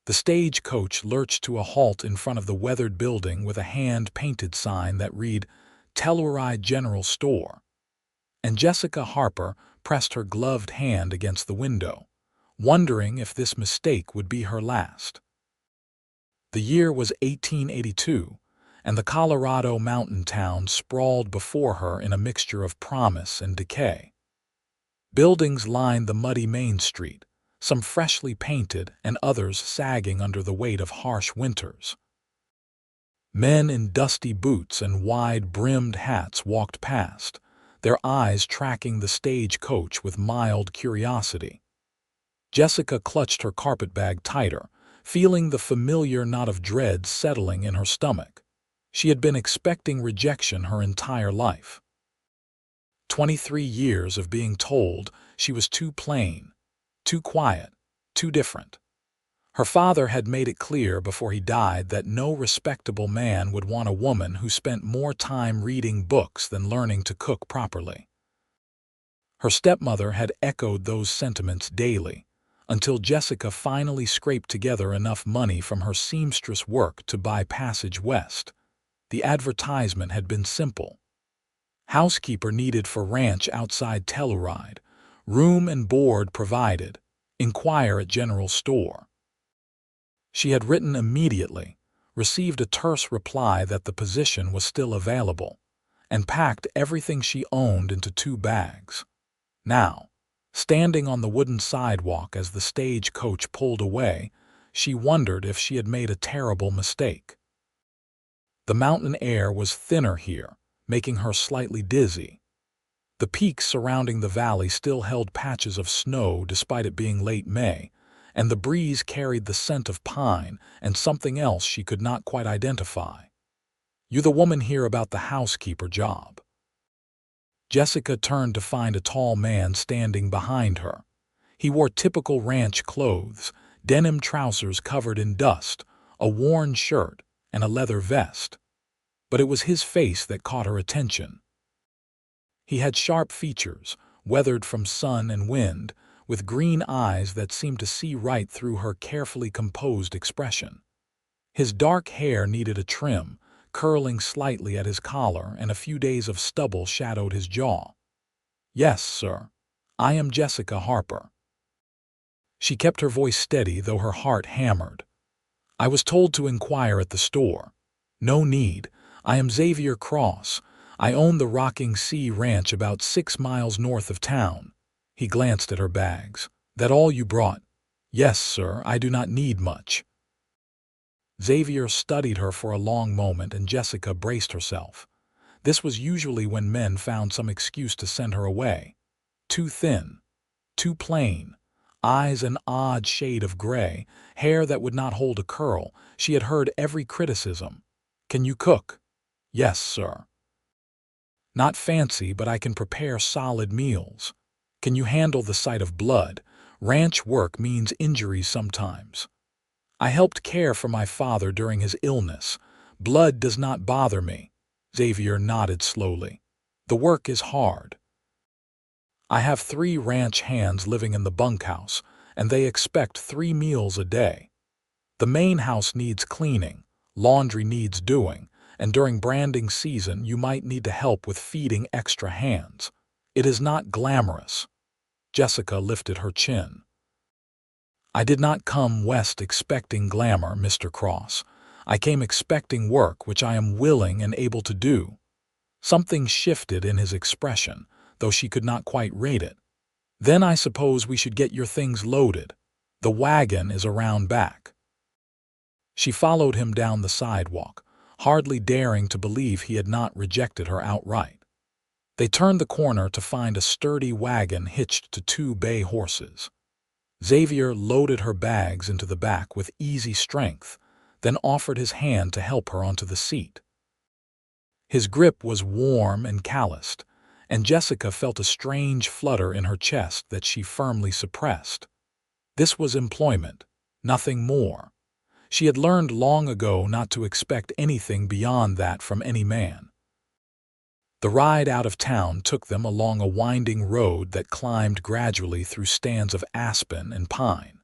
The stagecoach lurched to a halt in front of the weathered building with a hand-painted sign that read, Telluride General Store. And Jessica Harper pressed her gloved hand against the window, wondering if this mistake would be her last. The year was 1882, and the Colorado mountain town sprawled before her in a mixture of promise and decay. Buildings lined the muddy Main Street, some freshly painted and others sagging under the weight of harsh winters. Men in dusty boots and wide-brimmed hats walked past, their eyes tracking the stagecoach with mild curiosity. Jessica clutched her carpetbag tighter, feeling the familiar knot of dread settling in her stomach. She had been expecting rejection her entire life. 23 years of being told she was too plain, too quiet, too different. Her father had made it clear before he died that no respectable man would want a woman who spent more time reading books than learning to cook properly. Her stepmother had echoed those sentiments daily, until Jessica finally scraped together enough money from her seamstress work to buy Passage West. The advertisement had been simple. Housekeeper needed for ranch outside Telluride. Room and board provided. Inquire at general store. She had written immediately, received a terse reply that the position was still available, and packed everything she owned into 2 bags. Now, standing on the wooden sidewalk as the stagecoach pulled away, she wondered if she had made a terrible mistake. The mountain air was thinner here, making her slightly dizzy. The peaks surrounding the valley still held patches of snow despite it being late May, and the breeze carried the scent of pine and something else she could not quite identify. "You the woman here about the housekeeper job?" Jessica turned to find a tall man standing behind her. He wore typical ranch clothes, denim trousers covered in dust, a worn shirt, and a leather vest. But it was his face that caught her attention. He had sharp features, weathered from sun and wind, with green eyes that seemed to see right through her carefully composed expression. His dark hair needed a trim, curling slightly at his collar, and a few days of stubble shadowed his jaw. "Yes, sir. I am Jessica Harper." She kept her voice steady, though her heart hammered. "I was told to inquire at the store." "No need. I am Xavier Cross. I own the Rocking Sea Ranch about 6 miles north of town." He glanced at her bags. "That all you brought?" "Yes, sir. I do not need much." Xavier studied her for a long moment, and Jessica braced herself. This was usually when men found some excuse to send her away. Too thin, too plain, eyes an odd shade of gray, hair that would not hold a curl. She had heard every criticism. "Can you cook?" "Yes, sir." "Not fancy, but I can prepare solid meals." "Can you handle the sight of blood? Ranch work means injuries sometimes." "I helped care for my father during his illness. Blood does not bother me." Xavier nodded slowly. "The work is hard." "I have 3 ranch hands living in the bunkhouse, and they expect 3 meals a day. The main house needs cleaning, laundry needs doing, and during branding season you might need to help with feeding extra hands. It is not glamorous." Jessica lifted her chin. "I did not come west expecting glamour, Mr. Cross. I came expecting work which I am willing and able to do." Something shifted in his expression, though she could not quite rate it. "Then I suppose we should get your things loaded. The wagon is around back." She followed him down the sidewalk, hardly daring to believe he had not rejected her outright. They turned the corner to find a sturdy wagon hitched to 2 bay horses. Xavier loaded her bags into the back with easy strength, then offered his hand to help her onto the seat. His grip was warm and calloused, and Jessica felt a strange flutter in her chest that she firmly suppressed. This was employment, nothing more. She had learned long ago not to expect anything beyond that from any man. The ride out of town took them along a winding road that climbed gradually through stands of aspen and pine.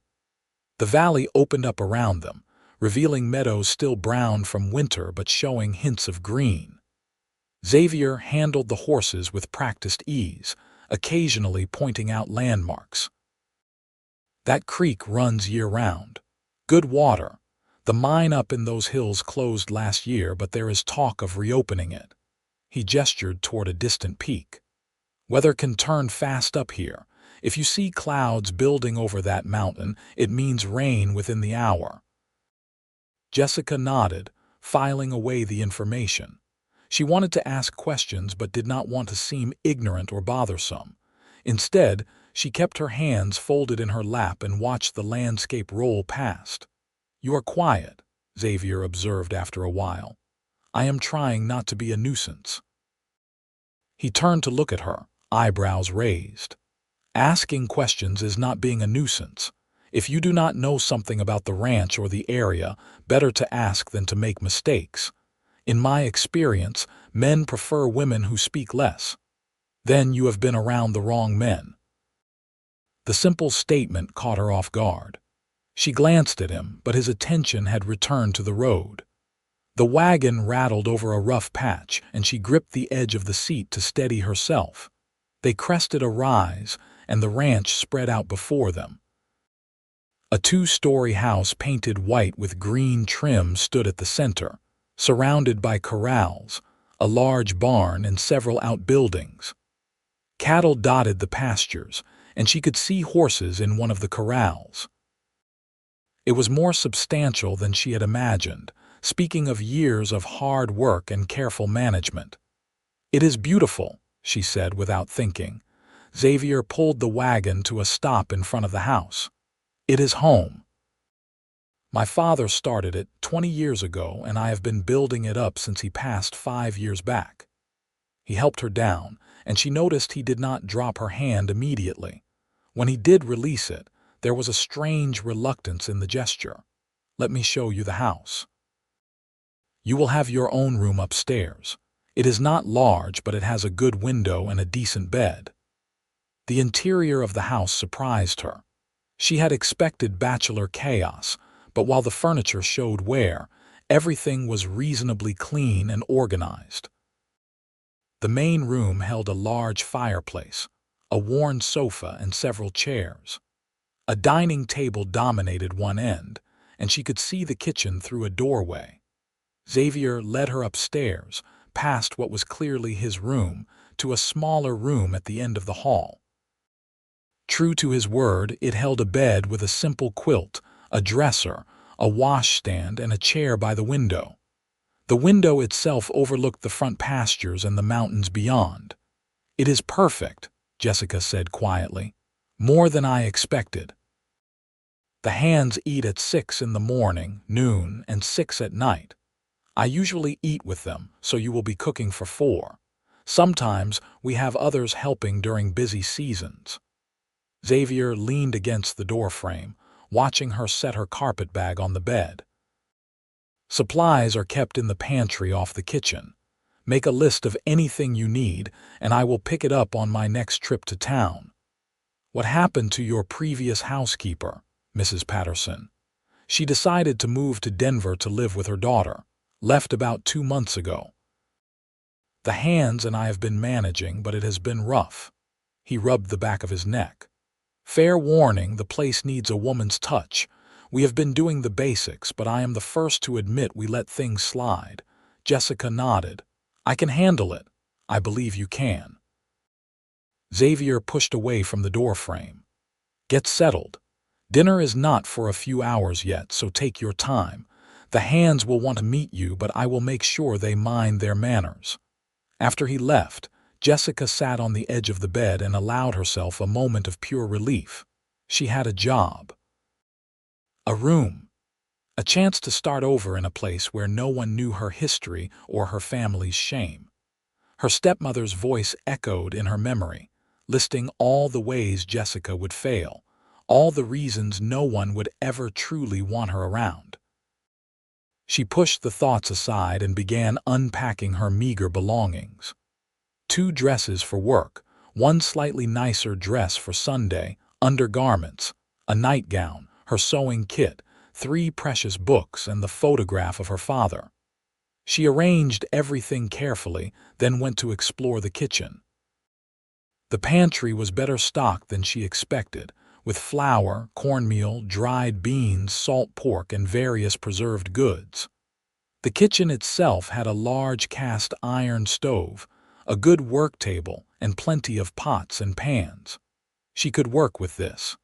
The valley opened up around them, revealing meadows still brown from winter but showing hints of green. Xavier handled the horses with practiced ease, occasionally pointing out landmarks. That creek runs year-round. Good water. The mine up in those hills closed last year, but there is talk of reopening it. He gestured toward a distant peak. Weather can turn fast up here. If you see clouds building over that mountain, it means rain within the hour. Jessica nodded, filing away the information. She wanted to ask questions but did not want to seem ignorant or bothersome. Instead, she kept her hands folded in her lap and watched the landscape roll past. "You are quiet," Xavier observed after a while. "I am trying not to be a nuisance." He turned to look at her, eyebrows raised. Asking questions is not being a nuisance. If you do not know something about the ranch or the area, better to ask than to make mistakes. In my experience, men prefer women who speak less. Then you have been around the wrong men. The simple statement caught her off guard. She glanced at him, but his attention had returned to the road. The wagon rattled over a rough patch, and she gripped the edge of the seat to steady herself. They crested a rise, and the ranch spread out before them. A two-story house painted white with green trim stood at the center, surrounded by corrals, a large barn, and several outbuildings. Cattle dotted the pastures, and she could see horses in one of the corrals. It was more substantial than she had imagined, speaking of years of hard work and careful management. "It is beautiful," she said without thinking. Xavier pulled the wagon to a stop in front of the house. "It is home. My father started it 20 years ago, and I have been building it up since he passed 5 years back." He helped her down, and she noticed he did not drop her hand immediately. When he did release it, there was a strange reluctance in the gesture. "Let me show you the house. You will have your own room upstairs. It is not large, but it has a good window and a decent bed." The interior of the house surprised her. She had expected bachelor chaos, but while the furniture showed wear, everything was reasonably clean and organized. The main room held a large fireplace, a worn sofa, and several chairs. A dining table dominated one end, and she could see the kitchen through a doorway. Xavier led her upstairs, past what was clearly his room, to a smaller room at the end of the hall. True to his word, it held a bed with a simple quilt, a dresser, a washstand, and a chair by the window. The window itself overlooked the front pastures and the mountains beyond. "It is perfect," Jessica said quietly. "More than I expected. The hands eat at 6 in the morning, noon, and 6 at night. I usually eat with them, so you will be cooking for 4. Sometimes we have others helping during busy seasons." Xavier leaned against the doorframe, watching her set her carpet bag on the bed. "Supplies are kept in the pantry off the kitchen. Make a list of anything you need, and I will pick it up on my next trip to town." "What happened to your previous housekeeper, Mrs. Patterson?" "She decided to move to Denver to live with her daughter. Left about 2 months ago. The hands and I have been managing, but it has been rough." He rubbed the back of his neck. "Fair warning, the place needs a woman's touch. We have been doing the basics, but I am the first to admit we let things slide." Jessica nodded. "I can handle it. I believe you can." Xavier pushed away from the doorframe. "Get settled. Dinner is not for a few hours yet, so take your time. The hands will want to meet you, but I will make sure they mind their manners." After he left, Jessica sat on the edge of the bed and allowed herself a moment of pure relief. She had a job. A room. A chance to start over in a place where no one knew her history or her family's shame. Her stepmother's voice echoed in her memory, listing all the ways Jessica would fail, all the reasons no one would ever truly want her around. She pushed the thoughts aside and began unpacking her meager belongings. 2 dresses for work, 1 slightly nicer dress for Sunday, undergarments, a nightgown, her sewing kit, 3 precious books, and the photograph of her father. She arranged everything carefully, then went to explore the kitchen. The pantry was better stocked than she expected, with flour, cornmeal, dried beans, salt pork, and various preserved goods. The kitchen itself had a large cast iron stove, a good work table, and plenty of pots and pans. She could work with this.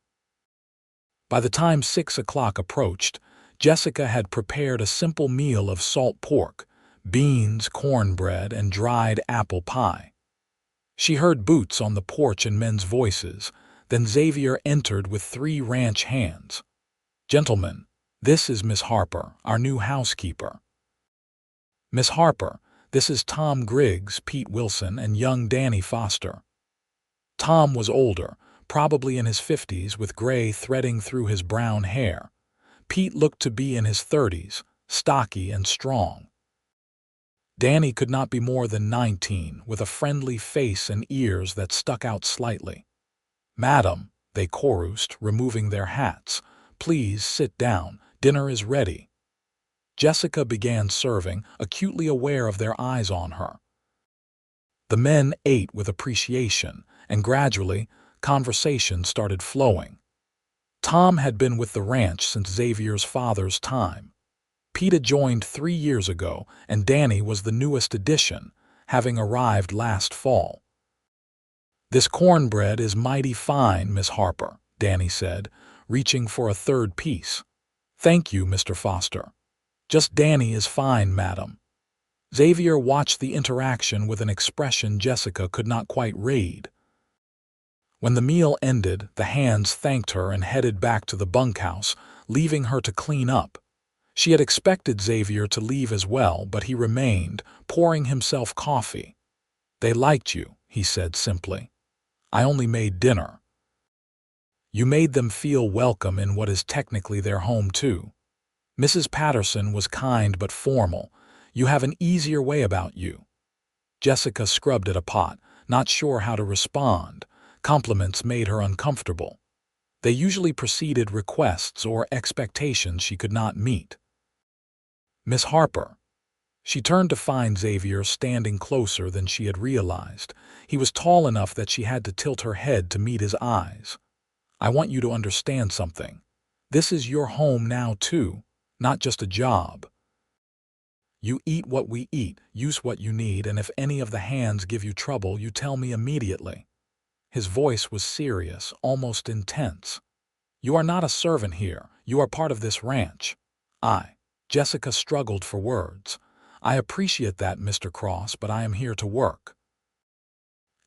By the time 6 o'clock approached, Jessica had prepared a simple meal of salt pork, beans, cornbread, and dried apple pie. She heard boots on the porch and men's voices. Then Xavier entered with 3 ranch hands. "Gentlemen, this is Miss Harper, our new housekeeper." "Miss Harper, this is Tom Griggs, Pete Wilson, and young Danny Foster." Tom was older, probably in his 50s, with gray threading through his brown hair. Pete looked to be in his 30s, stocky and strong. Danny could not be more than 19, with a friendly face and ears that stuck out slightly. "Madam," they chorused, removing their hats, "please sit down. Dinner is ready." Jessica began serving, acutely aware of their eyes on her. The men ate with appreciation, and gradually, conversation started flowing. Tom had been with the ranch since Xavier's father's time. Pete had joined 3 years ago, and Danny was the newest addition, having arrived last fall. "This cornbread is mighty fine, Miss Harper," Danny said, reaching for a 3rd piece. "Thank you, Mr. Foster." "Just Danny is fine, madam." Xavier watched the interaction with an expression Jessica could not quite read. When the meal ended, the hands thanked her and headed back to the bunkhouse, leaving her to clean up. She had expected Xavier to leave as well, but he remained, pouring himself coffee. "They liked you," he said simply. "I only made dinner." "You made them feel welcome in what is technically their home too." Mrs. Patterson was kind but formal. "You have an easier way about you." Jessica scrubbed at a pot, not sure how to respond. Compliments made her uncomfortable. They usually preceded requests or expectations she could not meet. "Miss Harper." She turned to find Xavier standing closer than she had realized. He was tall enough that she had to tilt her head to meet his eyes. "I want you to understand something. This is your home now too, not just a job. You eat what we eat, use what you need, and if any of the hands give you trouble, you tell me immediately." His voice was serious, almost intense. "You are not a servant here. You are part of this ranch." Jessica struggled for words. "I appreciate that, Mr. Cross, but I am here to work."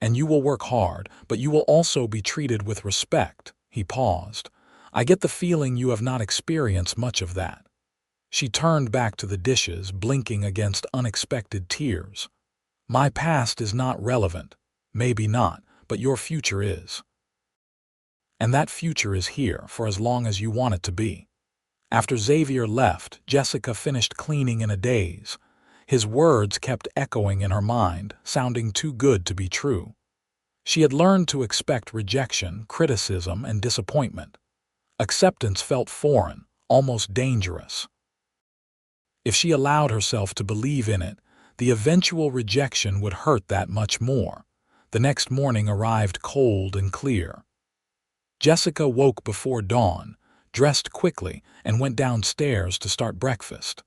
"And you will work hard, but you will also be treated with respect." He paused. "I get the feeling you have not experienced much of that." She turned back to the dishes, blinking against unexpected tears. "My past is not relevant. Maybe not, but your future is. And that future is here for as long as you want it to be." After Xavier left, Jessica finished cleaning in a daze. His words kept echoing in her mind, sounding too good to be true. She had learned to expect rejection, criticism, and disappointment. Acceptance felt foreign, almost dangerous. If she allowed herself to believe in it, the eventual rejection would hurt that much more. The next morning arrived cold and clear. Jessica woke before dawn, dressed quickly, and went downstairs to start breakfast.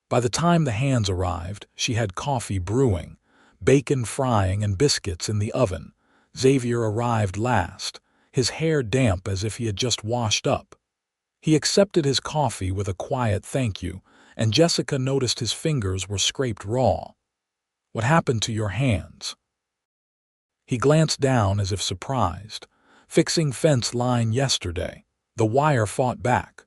By the time the hands arrived, she had coffee brewing, bacon frying, and biscuits in the oven. Xavier arrived last, his hair damp as if he had just washed up. He accepted his coffee with a quiet thank you, and Jessica noticed his fingers were scraped raw. "What happened to your hands?" He glanced down as if surprised. "Fixing fence line yesterday. The wire fought back."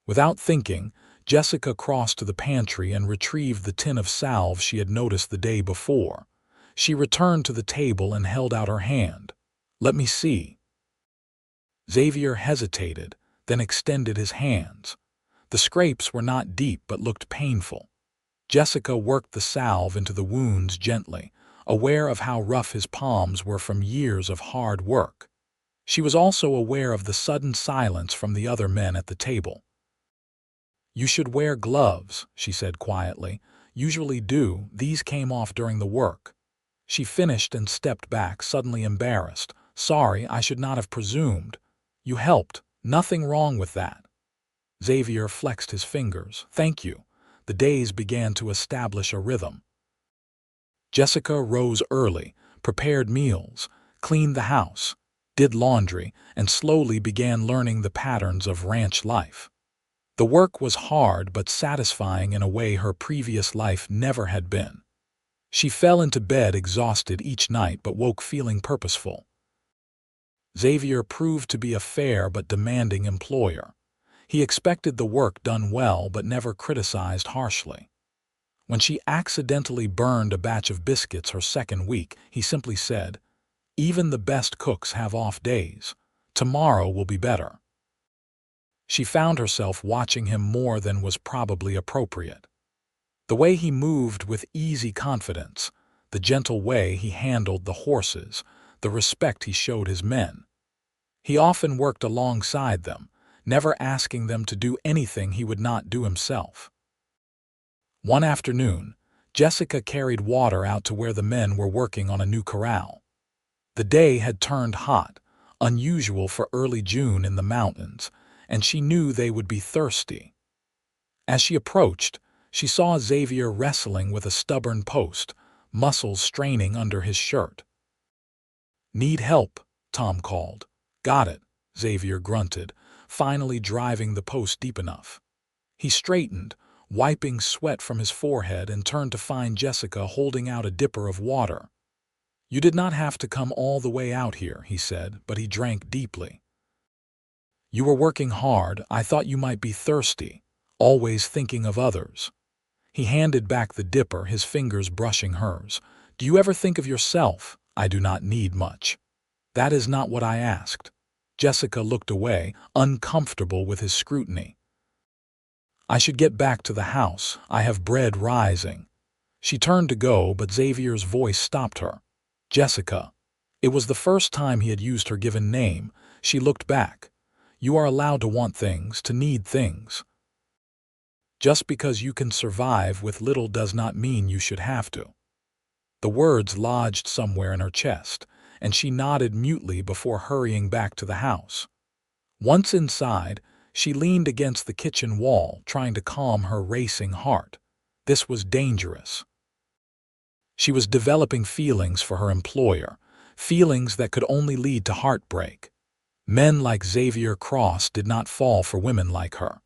Without thinking, Jessica crossed to the pantry and retrieved the tin of salve she had noticed the day before. She returned to the table and held out her hand. "Let me see." Xavier hesitated, then extended his hands. The scrapes were not deep but looked painful. Jessica worked the salve into the wounds gently, aware of how rough his palms were from years of hard work. She was also aware of the sudden silence from the other men at the table. "You should wear gloves," she said quietly. "Usually do. These came off during the work." She finished and stepped back, suddenly embarrassed. "Sorry, I should not have presumed. You helped. Nothing wrong with that." Xavier flexed his fingers. "Thank you." The days began to establish a rhythm. Jessica rose early, prepared meals, cleaned the house, did laundry, and slowly began learning the patterns of ranch life. The work was hard but satisfying in a way her previous life never had been. She fell into bed exhausted each night but woke feeling purposeful. Xavier proved to be a fair but demanding employer. He expected the work done well but never criticized harshly. When she accidentally burned a batch of biscuits her second week, he simply said, "Even the best cooks have off days. Tomorrow will be better." She found herself watching him more than was probably appropriate. The way he moved with easy confidence, the gentle way he handled the horses, the respect he showed his men. He often worked alongside them, never asking them to do anything he would not do himself. One afternoon, Jessica carried water out to where the men were working on a new corral. The day had turned hot, unusual for early June in the mountains, and she knew they would be thirsty. As she approached, she saw Xavier wrestling with a stubborn post, muscles straining under his shirt. "Need help?" Tom called. "Got it," Xavier grunted, finally driving the post deep enough. He straightened, wiping sweat from his forehead, and turned to find Jessica holding out a dipper of water. "You did not have to come all the way out here," he said, but he drank deeply. "You were working hard. I thought you might be thirsty, always thinking of others." He handed back the dipper, his fingers brushing hers. "Do you ever think of yourself?" "I do not need much." "That is not what I asked." Jessica looked away, uncomfortable with his scrutiny. "I should get back to the house. I have bread rising." She turned to go, but Xavier's voice stopped her. "Jessica." It was the first time he had used her given name. She looked back. "You are allowed to want things, to need things. Just because you can survive with little does not mean you should have to." The words lodged somewhere in her chest, and she nodded mutely before hurrying back to the house. Once inside, she leaned against the kitchen wall, trying to calm her racing heart. This was dangerous. She was developing feelings for her employer, feelings that could only lead to heartbreak. Men like Xavier Cross did not fall for women like her.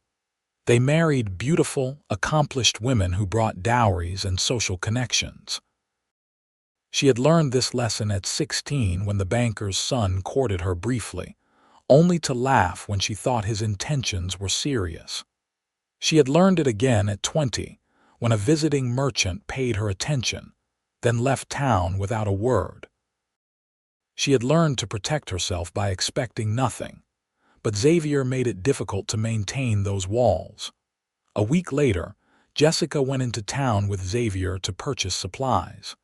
They married beautiful, accomplished women who brought dowries and social connections. She had learned this lesson at 16 when the banker's son courted her briefly, only to laugh when she thought his intentions were serious. She had learned it again at 20, when a visiting merchant paid her attention, then left town without a word. She had learned to protect herself by expecting nothing, but Xavier made it difficult to maintain those walls. A week later, Jessica went into town with Xavier to purchase supplies.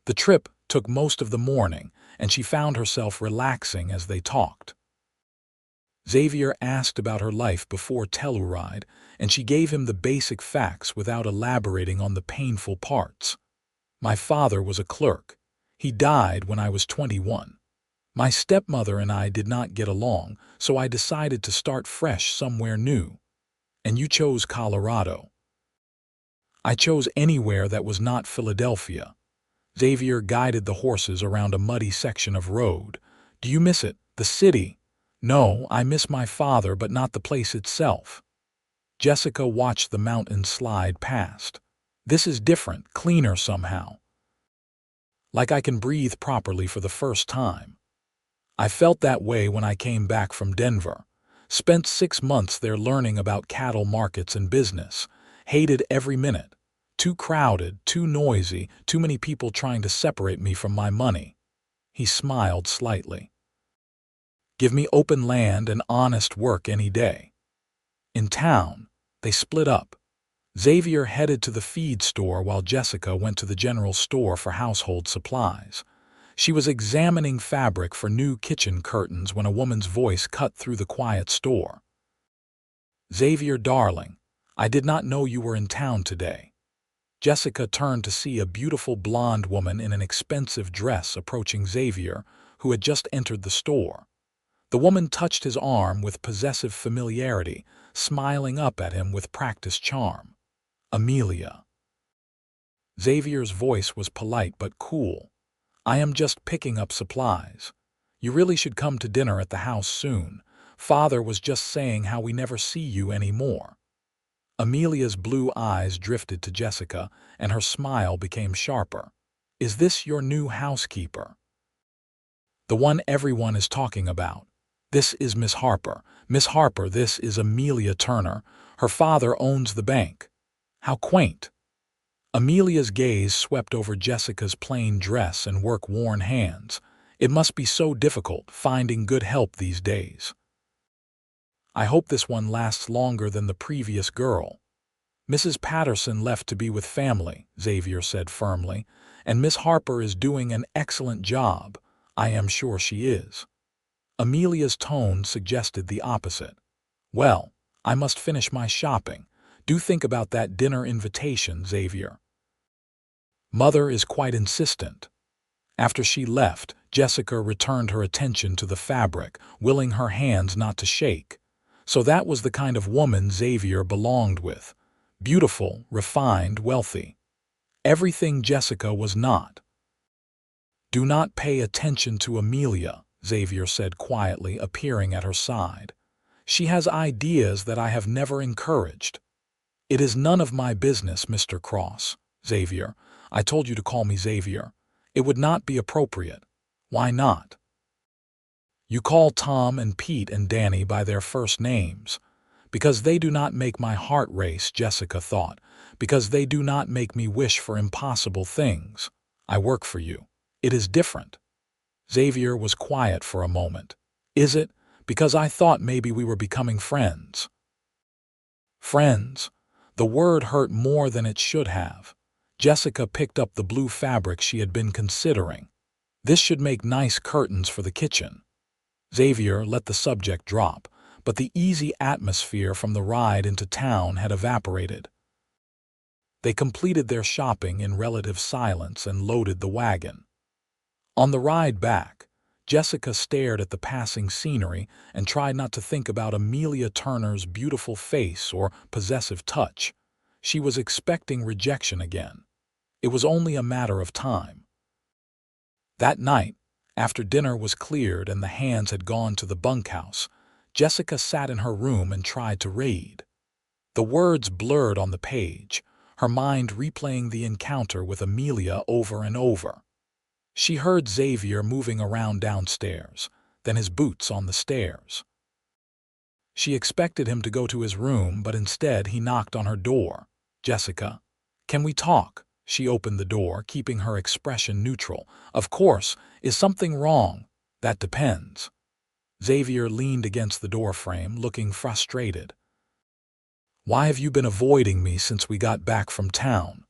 The trip took most of the morning, and she found herself relaxing as they talked. Xavier asked about her life before Telluride, and she gave him the basic facts without elaborating on the painful parts. "My father was a clerk. He died when I was 21. My stepmother and I did not get along, so I decided to start fresh somewhere new. And you chose Colorado." "I chose anywhere that was not Philadelphia." Xavier guided the horses around a muddy section of road. "Do you miss it, the city?" "No, I miss my father, but not the place itself." Jessica watched the mountains slide past. "This is different, cleaner somehow. Like I can breathe properly for the first time." "I felt that way when I came back from Denver. Spent 6 months there learning about cattle markets and business. Hated every minute. Too crowded, too noisy, too many people trying to separate me from my money." He smiled slightly. "Give me open land and honest work any day." In town, they split up. Xavier headed to the feed store while Jessica went to the general store for household supplies. She was examining fabric for new kitchen curtains when a woman's voice cut through the quiet store. "Xavier, darling, I did not know you were in town today." Jessica turned to see a beautiful blonde woman in an expensive dress approaching Xavier, who had just entered the store. The woman touched his arm with possessive familiarity, smiling up at him with practiced charm. "Amelia." Xavier's voice was polite but cool. "I am just picking up supplies. You really should come to dinner at the house soon. Father was just saying how we never see you anymore." Amelia's blue eyes drifted to Jessica, and her smile became sharper. "Is this your new housekeeper?" "The one everyone is talking about. This is Miss Harper. Miss Harper, this is Amelia Turner. Her father owns the bank." "How quaint." Amelia's gaze swept over Jessica's plain dress and work-worn hands. "It must be so difficult finding good help these days." "I hope this one lasts longer than the previous girl." "Mrs. Patterson left to be with family," Xavier said firmly, "and Miss Harper is doing an excellent job. I am sure she is." Amelia's tone suggested the opposite. "Well, I must finish my shopping. Do think about that dinner invitation, Xavier." "Mother is quite insistent." After she left, Jessica returned her attention to the fabric, willing her hands not to shake. So that was the kind of woman Xavier belonged with. Beautiful, refined, wealthy. Everything Jessica was not. "Do not pay attention to Amelia," Xavier said quietly, appearing at her side. "She has ideas that I have never encouraged." "It is none of my business, Mr. Cross." "Xavier, I told you to call me Xavier. It would not be appropriate." "Why not?" "You call Tom and Pete and Danny by their first names." "Because they do not make my heart race," Jessica thought. "Because they do not make me wish for impossible things. I work for you. It is different." Xavier was quiet for a moment. "Is it? Because I thought maybe we were becoming friends." Friends? The word hurt more than it should have. Jessica picked up the blue fabric she had been considering. "This should make nice curtains for the kitchen." Xavier let the subject drop, but the easy atmosphere from the ride into town had evaporated. They completed their shopping in relative silence and loaded the wagon. On the ride back, Jessica stared at the passing scenery and tried not to think about Amelia Turner's beautiful face or possessive touch. She was expecting rejection again. It was only a matter of time. That night, after dinner was cleared and the hands had gone to the bunkhouse, Jessica sat in her room and tried to read. The words blurred on the page, her mind replaying the encounter with Amelia over and over. She heard Xavier moving around downstairs, then his boots on the stairs. She expected him to go to his room, but instead he knocked on her door. "Jessica, can we talk?" She opened the door, keeping her expression neutral. "Of course. Is something wrong?" "That depends." Xavier leaned against the doorframe, looking frustrated. "Why have you been avoiding me since we got back from town?"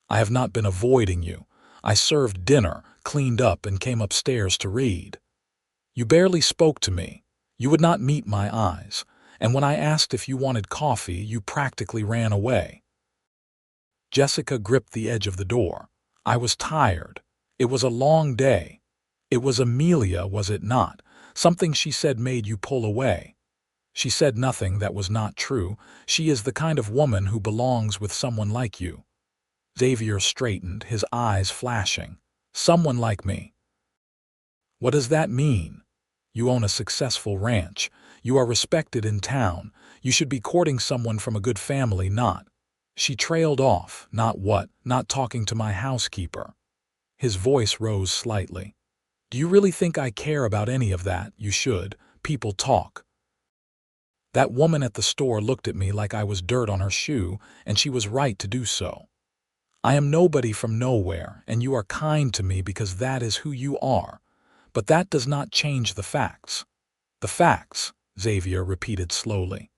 "I have not been avoiding you. I served dinner, cleaned up, and came upstairs to read." "You barely spoke to me. You would not meet my eyes. And when I asked if you wanted coffee, you practically ran away." Jessica gripped the edge of the door. "I was tired. It was a long day." "It was Amelia, was it not? Something she said made you pull away." "She said nothing that was not true. She is the kind of woman who belongs with someone like you." Xavier straightened, his eyes flashing. "Someone like me? What does that mean?" "You own a successful ranch. You are respected in town. You should be courting someone from a good family, not—" She trailed off. "Not what? Not talking to my housekeeper." His voice rose slightly. "Do you really think I care about any of that? You should. People talk." "That woman at the store looked at me like I was dirt on her shoe, and she was right to do so. I am nobody from nowhere, and you are kind to me because that is who you are. But that does not change the facts." "The facts," Xavier repeated slowly.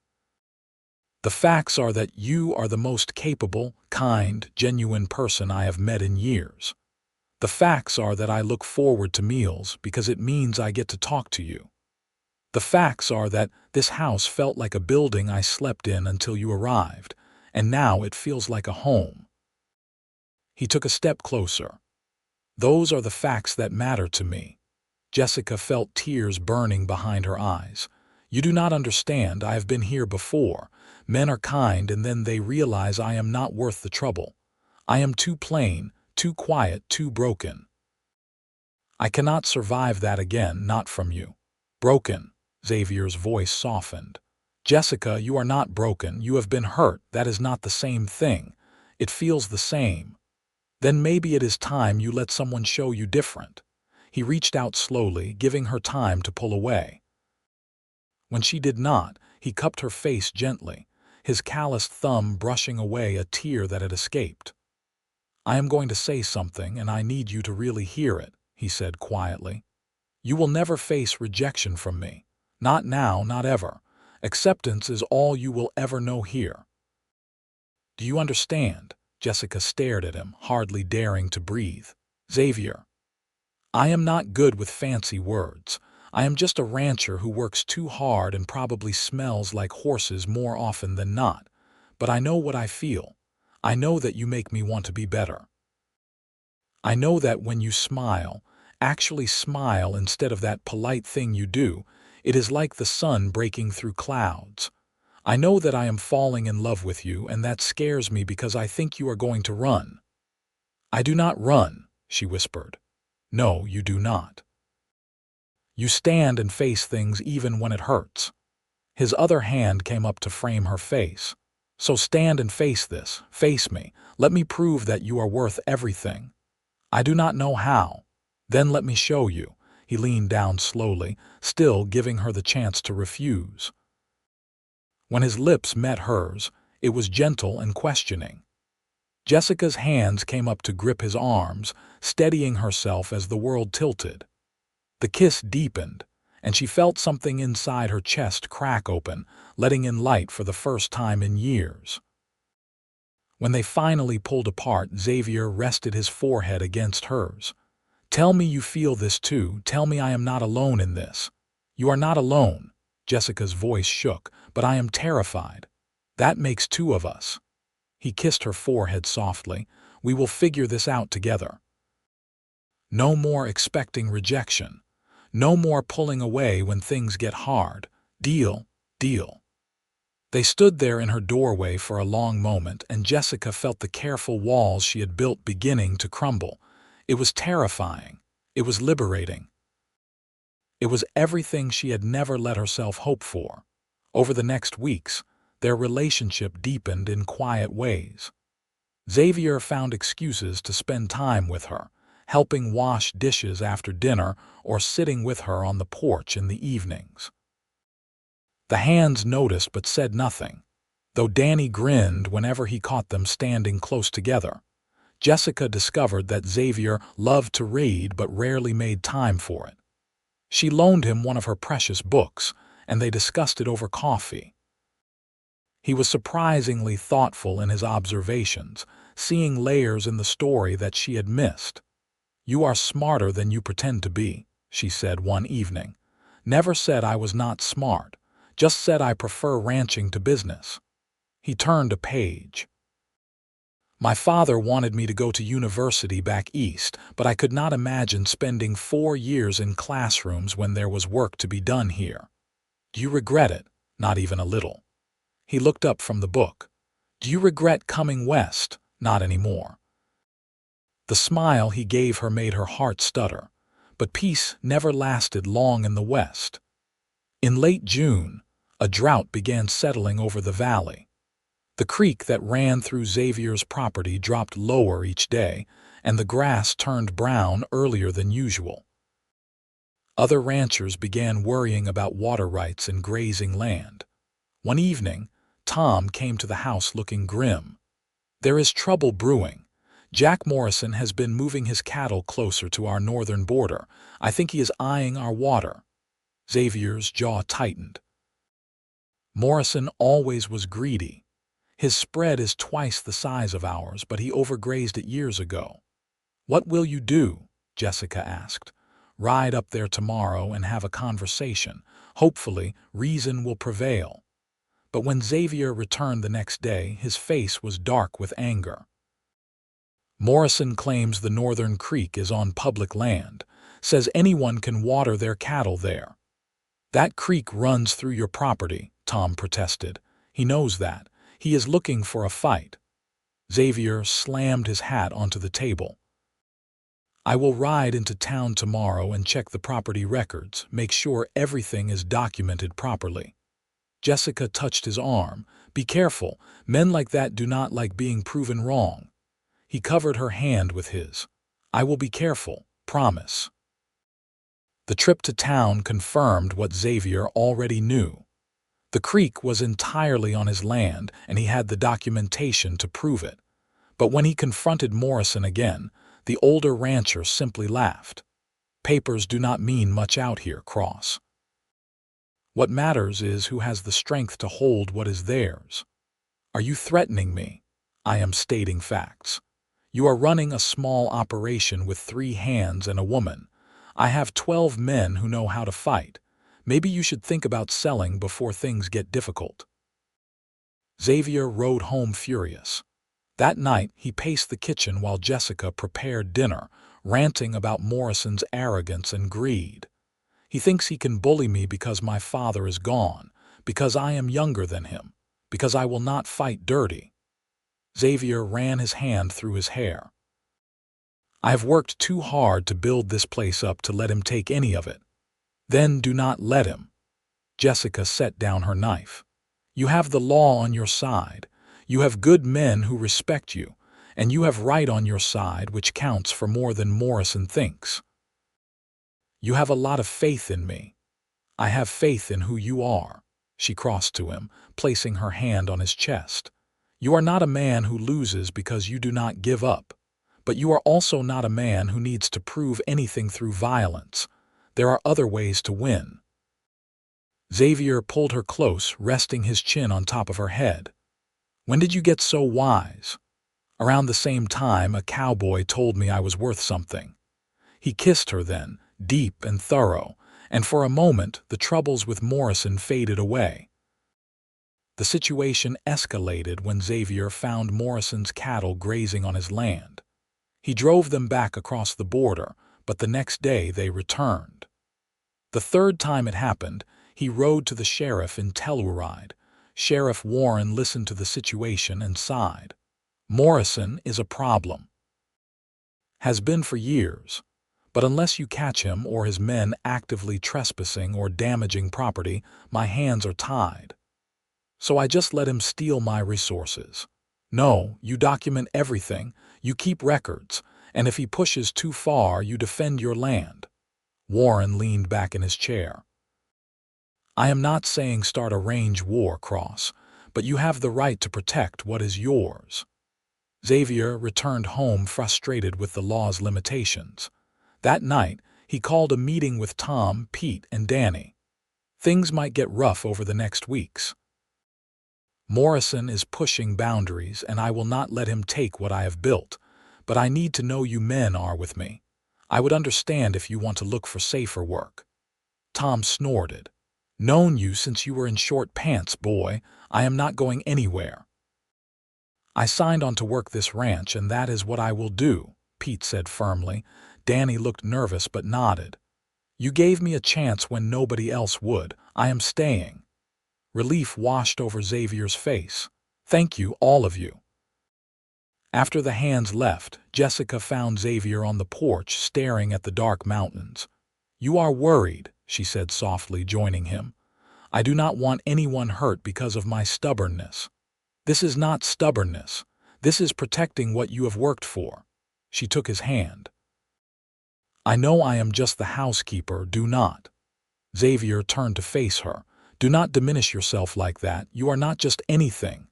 "The facts are that you are the most capable, kind, genuine person I have met in years. The facts are that I look forward to meals because it means I get to talk to you. The facts are that this house felt like a building I slept in until you arrived, and now it feels like a home." He took a step closer. "Those are the facts that matter to me." Jessica felt tears burning behind her eyes. "You do not understand. I have been here before. Men are kind and then they realize I am not worth the trouble. I am too plain, too quiet, too broken. I cannot survive that again, not from you." "Broken?" Xavier's voice softened. "Jessica, you are not broken. You have been hurt. That is not the same thing. It feels the same. Then maybe it is time you let someone show you different." He reached out slowly, giving her time to pull away. When she did not, he cupped her face gently, his calloused thumb brushing away a tear that had escaped. "I am going to say something, and I need you to really hear it," he said quietly. "You will never face rejection from me. Not now, not ever. Acceptance is all you will ever know here. Do you understand?" Jessica stared at him, hardly daring to breathe. "Xavier, I am not good with fancy words. I am just a rancher who works too hard and probably smells like horses more often than not. But I know what I feel. I know that you make me want to be better. I know that when you smile, actually smile instead of that polite thing you do, it is like the sun breaking through clouds. I know that I am falling in love with you, and that scares me because I think you are going to run." "I do not run," she whispered. "No, you do not. You stand and face things even when it hurts." His other hand came up to frame her face. "So stand and face this. Face me. Let me prove that you are worth everything. I do not know how. Then let me show you." He leaned down slowly, still giving her the chance to refuse. When his lips met hers, it was gentle and questioning. Jessica's hands came up to grip his arms, steadying herself as the world tilted. The kiss deepened, and she felt something inside her chest crack open, letting in light for the first time in years. When they finally pulled apart, Xavier rested his forehead against hers. "Tell me you feel this too. Tell me I am not alone in this." "You are not alone." Jessica's voice shook. "But I am terrified. That makes two of us." He kissed her forehead softly. "We will figure this out together. No more expecting rejection. No more pulling away when things get hard. Deal, deal." They stood there in her doorway for a long moment, and Jessica felt the careful walls she had built beginning to crumble. It was terrifying. It was liberating. It was everything she had never let herself hope for. Over the next weeks, their relationship deepened in quiet ways. Xavier found excuses to spend time with her, helping wash dishes after dinner or sitting with her on the porch in the evenings. The hands noticed but said nothing, though Danny grinned whenever he caught them standing close together. Jessica discovered that Xavier loved to read but rarely made time for it. She loaned him one of her precious books, and they discussed it over coffee. He was surprisingly thoughtful in his observations, seeing layers in the story that she had missed. "You are smarter than you pretend to be," she said one evening. "Never said I was not smart, just said I prefer ranching to business." He turned a page. "My father wanted me to go to university back east, but I could not imagine spending 4 years in classrooms when there was work to be done here. Do you regret it?" "Not even a little." He looked up from the book. "Do you regret coming west?" "Not anymore." The smile he gave her made her heart stutter, but peace never lasted long in the west. In late June, a drought began settling over the valley. The creek that ran through Xavier's property dropped lower each day, and the grass turned brown earlier than usual. Other ranchers began worrying about water rights and grazing land. One evening, Tom came to the house looking grim. "There is trouble brewing. Jack Morrison has been moving his cattle closer to our northern border. I think he is eyeing our water." Xavier's jaw tightened. Morrison always was greedy. "His spread is twice the size of ours, but he overgrazed it years ago." "What will you do?" Jessica asked. "Ride up there tomorrow and have a conversation. Hopefully, reason will prevail." But when Xavier returned the next day, his face was dark with anger. "Morrison claims the Northern Creek is on public land, says anyone can water their cattle there." "That creek runs through your property," Tom protested. "He knows that. He is looking for a fight." Xavier slammed his hat onto the table. "I will ride into town tomorrow and check the property records, make sure everything is documented properly." Jessica touched his arm. "Be careful. Men like that do not like being proven wrong." He covered her hand with his. "I will be careful, promise." The trip to town confirmed what Xavier already knew. The creek was entirely on his land, and he had the documentation to prove it. But when he confronted Morrison again, the older rancher simply laughed. "Papers do not mean much out here, Cross. What matters is who has the strength to hold what is theirs." "Are you threatening me?" "I am stating facts. You are running a small operation with 3 hands and a woman. I have 12 men who know how to fight. Maybe you should think about selling before things get difficult." Xavier rode home furious. That night, he paced the kitchen while Jessica prepared dinner, ranting about Morrison's arrogance and greed. "He thinks he can bully me because my father is gone, because I am younger than him, because I will not fight dirty." Xavier ran his hand through his hair. "I have worked too hard to build this place up to let him take any of it." "Then do not let him." Jessica set down her knife. "You have the law on your side. You have good men who respect you, and you have right on your side, which counts for more than Morrison thinks. You have a lot of faith in me." "I have faith in who you are." She crossed to him, placing her hand on his chest. "You are not a man who loses because you do not give up. But you are also not a man who needs to prove anything through violence. There are other ways to win." Xavier pulled her close, resting his chin on top of her head. "When did you get so wise?" "Around the same time a cowboy told me I was worth something." He kissed her then, deep and thorough, and for a moment the troubles with Morrison faded away. The situation escalated when Xavier found Morrison's cattle grazing on his land. He drove them back across the border, but the next day they returned. The third time it happened, he rode to the sheriff in Telluride. Sheriff Warren listened to the situation and sighed. "Morrison is a problem. Has been for years. But unless you catch him or his men actively trespassing or damaging property, my hands are tied. So I just let him steal my resources." "No, you document everything, you keep records, and if he pushes too far, you defend your land." Warren leaned back in his chair. "I am not saying start a range war, Cross, but you have the right to protect what is yours." Xavier returned home frustrated with the law's limitations. That night, he called a meeting with Tom, Pete, and Danny. Things might get rough over the next weeks. "Morrison is pushing boundaries, and I will not let him take what I have built, but I need to know you men are with me. I would understand if you want to look for safer work." Tom snorted. "Known you since you were in short pants, boy. I am not going anywhere." "I signed on to work this ranch, and that is what I will do," Pete said firmly. Danny looked nervous but nodded. "You gave me a chance when nobody else would. I am staying." Relief washed over Xavier's face. "Thank you, all of you." After the hands left, Jessica found Xavier on the porch staring at the dark mountains. "You are worried," she said softly, joining him. "I do not want anyone hurt because of my stubbornness." "This is not stubbornness. This is protecting what you have worked for." She took his hand. "I know I am just the housekeeper, do not." Xavier turned to face her. "Do not diminish yourself like that. You are not just anything."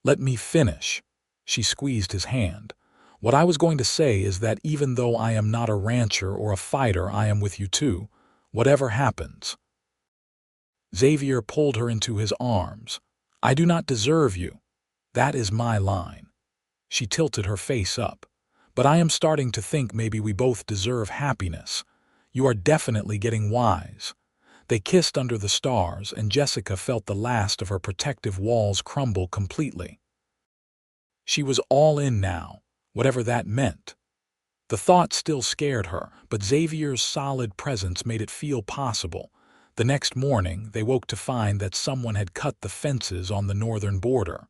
"Let me finish." She squeezed his hand. "What I was going to say is that even though I am not a rancher or a fighter, I am with you too, whatever happens." Xavier pulled her into his arms. "I do not deserve you. That is my line." She tilted her face up. But I am starting to think maybe we both deserve happiness. You are definitely getting wise." They kissed under the stars, and Jessica felt the last of her protective walls crumble completely. She was all in now, whatever that meant. The thought still scared her, but Xavier's solid presence made it feel possible. The next morning, they woke to find that someone had cut the fences on the northern border.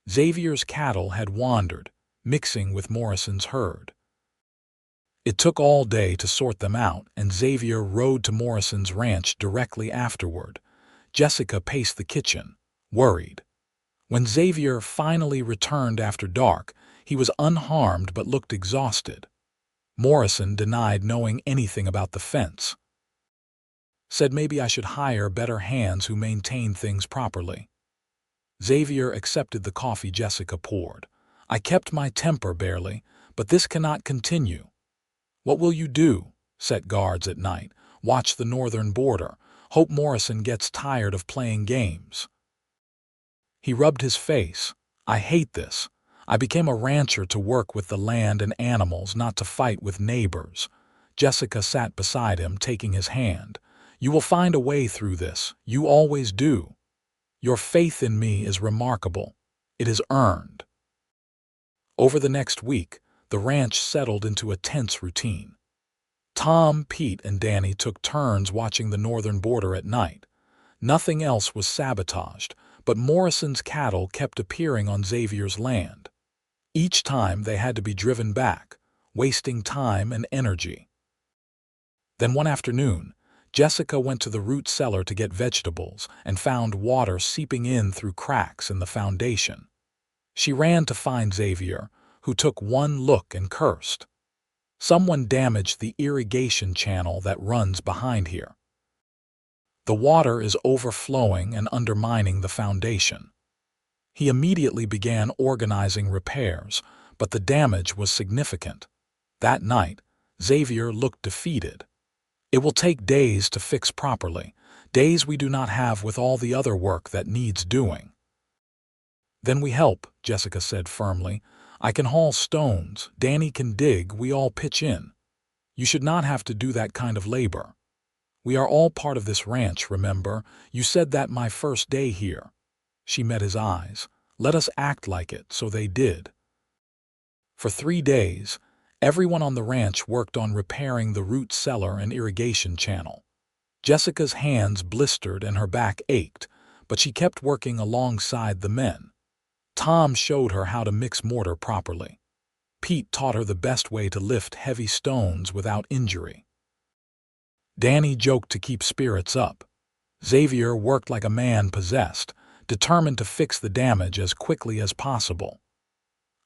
Xavier's cattle had wandered, mixing with Morrison's herd. It took all day to sort them out, and Xavier rode to Morrison's ranch directly afterward. Jessica paced the kitchen, worried. When Xavier finally returned after dark, he was unharmed but looked exhausted. Morrison denied knowing anything about the fence. Said maybe I should hire better hands who maintain things properly. Xavier accepted the coffee Jessica poured. "I kept my temper barely, but this cannot continue." "What will you do?" "Set guards at night, watch the northern border, hope Morrison gets tired of playing games." He rubbed his face. "I hate this. I became a rancher to work with the land and animals, not to fight with neighbors." Jessica sat beside him, taking his hand. "You will find a way through this. You always do. Your faith in me is remarkable. It is earned." Over the next week, the ranch settled into a tense routine. Tom, Pete, and Danny took turns watching the northern border at night. Nothing else was sabotaged, but Morrison's cattle kept appearing on Xavier's land. Each time they had to be driven back, wasting time and energy. Then one afternoon, Jessica went to the root cellar to get vegetables and found water seeping in through cracks in the foundation. She ran to find Xavier, who took one look and cursed. "Someone damaged the irrigation channel that runs behind here. The water is overflowing and undermining the foundation." He immediately began organizing repairs, but the damage was significant. That night, Xavier looked defeated. "It will take days to fix properly, days we do not have with all the other work that needs doing." "Then we help," Jessica said firmly. "I can haul stones, Danny can dig, we all pitch in. You should not have to do that kind of labor. We are all part of this ranch, remember? You said that my first day here." She met his eyes. "Let us act like it," so they did. For 3 days, everyone on the ranch worked on repairing the root cellar and irrigation channel. Jessica's hands blistered and her back ached, but she kept working alongside the men. Tom showed her how to mix mortar properly. Pete taught her the best way to lift heavy stones without injury. Danny joked to keep spirits up. Xavier worked like a man possessed, determined to fix the damage as quickly as possible.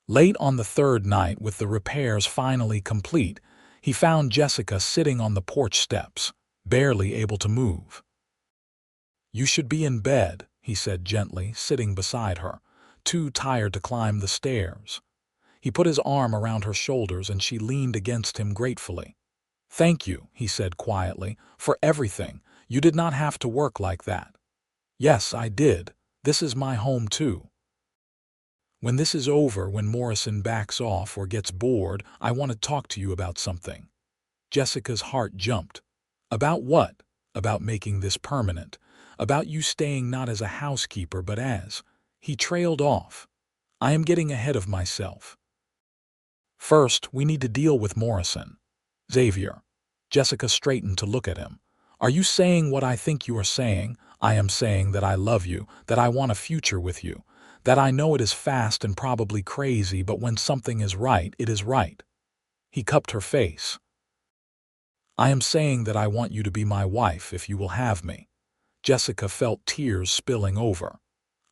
Late on the third night, with the repairs finally complete, he found Jessica sitting on the porch steps, barely able to move. "You should be in bed," he said gently, sitting beside her, too tired to climb the stairs. He put his arm around her shoulders and she leaned against him gratefully. "Thank you," he said quietly, "for everything. You did not have to work like that." "Yes, I did. This is my home too. When this is over, when Morrison backs off or gets bored, I want to talk to you about something." Jessica's heart jumped. "About what?" "About making this permanent. About you staying not as a housekeeper but as—" He trailed off. "I am getting ahead of myself. First, we need to deal with Morrison." "Xavier." Jessica straightened to look at him. "Are you saying what I think you are saying?" "I am saying that I love you, that I want a future with you, that I know it is fast and probably crazy, but when something is right, it is right." He cupped her face. "I am saying that I want you to be my wife if you will have me." Jessica felt tears spilling over.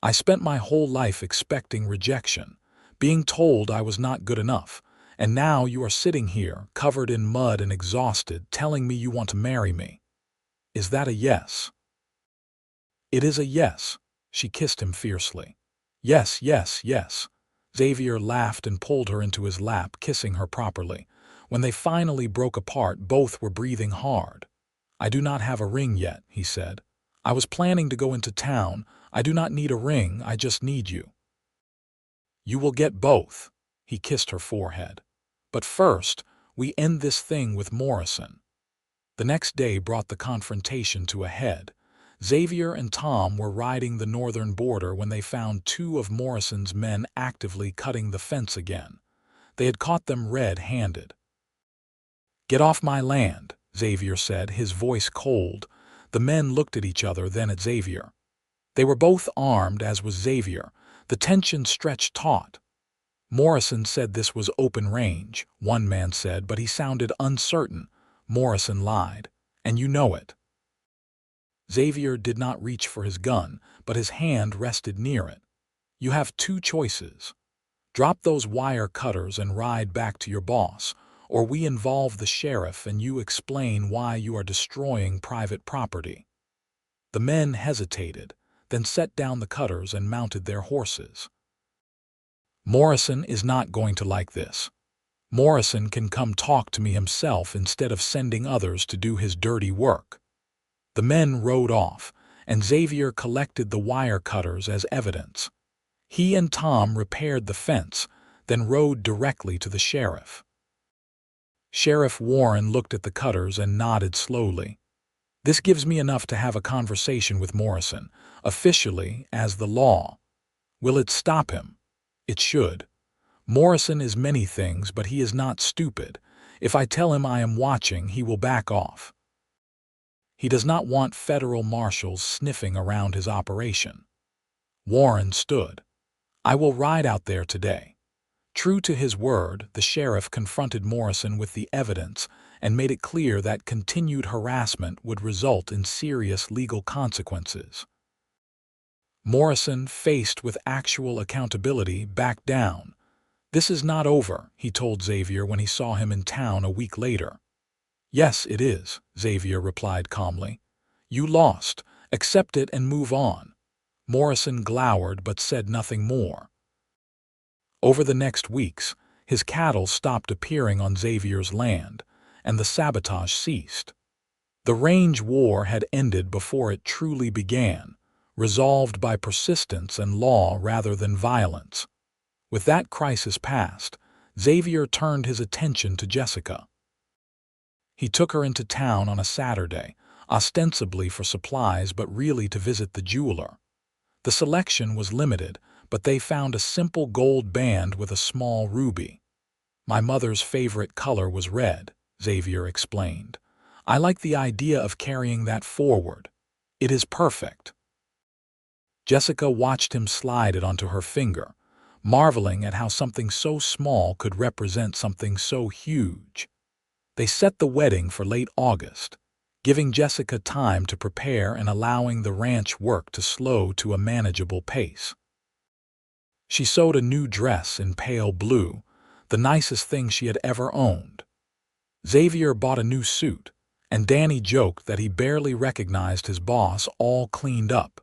"I spent my whole life expecting rejection, being told I was not good enough, and now you are sitting here, covered in mud and exhausted, telling me you want to marry me. Is that a yes?" "It is a yes." She kissed him fiercely. "Yes, yes, yes." Xavier laughed and pulled her into his lap, kissing her properly. When they finally broke apart, both were breathing hard. "I do not have a ring yet," he said. "I was planning to go into town. I do not need a ring, I just need you." "You will get both." He kissed her forehead. But first, we end this thing with Morrison." The next day brought the confrontation to a head. Xavier and Tom were riding the northern border when they found two of Morrison's men actively cutting the fence again. They had caught them red-handed. "Get off my land," Xavier said, his voice cold. The men looked at each other, then at Xavier. They were both armed, as was Xavier. The tension stretched taut. Morrison said this was open range, one man said, but he sounded uncertain. Morrison lied. "And you know it." Xavier did not reach for his gun, but his hand rested near it. "You have two choices. Drop those wire cutters and ride back to your boss, or we involve the sheriff and you explain why you are destroying private property." The men hesitated, then set down the cutters and mounted their horses. "Morrison is not going to like this. Morrison can come talk to me himself instead of sending others to do his dirty work." The men rode off, and Xavier collected the wire cutters as evidence. He and Tom repaired the fence, then rode directly to the sheriff. Sheriff Warren looked at the cutters and nodded slowly. "This gives me enough to have a conversation with Morrison, officially as the law. Will it stop him? It should. Morrison is many things, but he is not stupid. If I tell him I am watching, he will back off. He does not want federal marshals sniffing around his operation." Warren stood. "I will ride out there today." True to his word, the sheriff confronted Morrison with the evidence and made it clear that continued harassment would result in serious legal consequences. Morrison, faced with actual accountability, backed down. "This is not over," he told Xavier when he saw him in town a week later. "Yes, it is," Xavier replied calmly. "You lost. Accept it and move on." Morrison glowered but said nothing more. Over the next weeks, his cattle stopped appearing on Xavier's land, and the sabotage ceased. The range war had ended before it truly began, resolved by persistence and law rather than violence. With that crisis past, Xavier turned his attention to Jessica. He took her into town on a Saturday, ostensibly for supplies but really to visit the jeweler. The selection was limited, but they found a simple gold band with a small ruby. "My mother's favorite color was red," Xavier explained. "I like the idea of carrying that forward. It is perfect." Jessica watched him slide it onto her finger, marveling at how something so small could represent something so huge. They set the wedding for late August, giving Jessica time to prepare and allowing the ranch work to slow to a manageable pace. She sewed a new dress in pale blue, the nicest thing she had ever owned. Xavier bought a new suit, and Danny joked that he barely recognized his boss all cleaned up.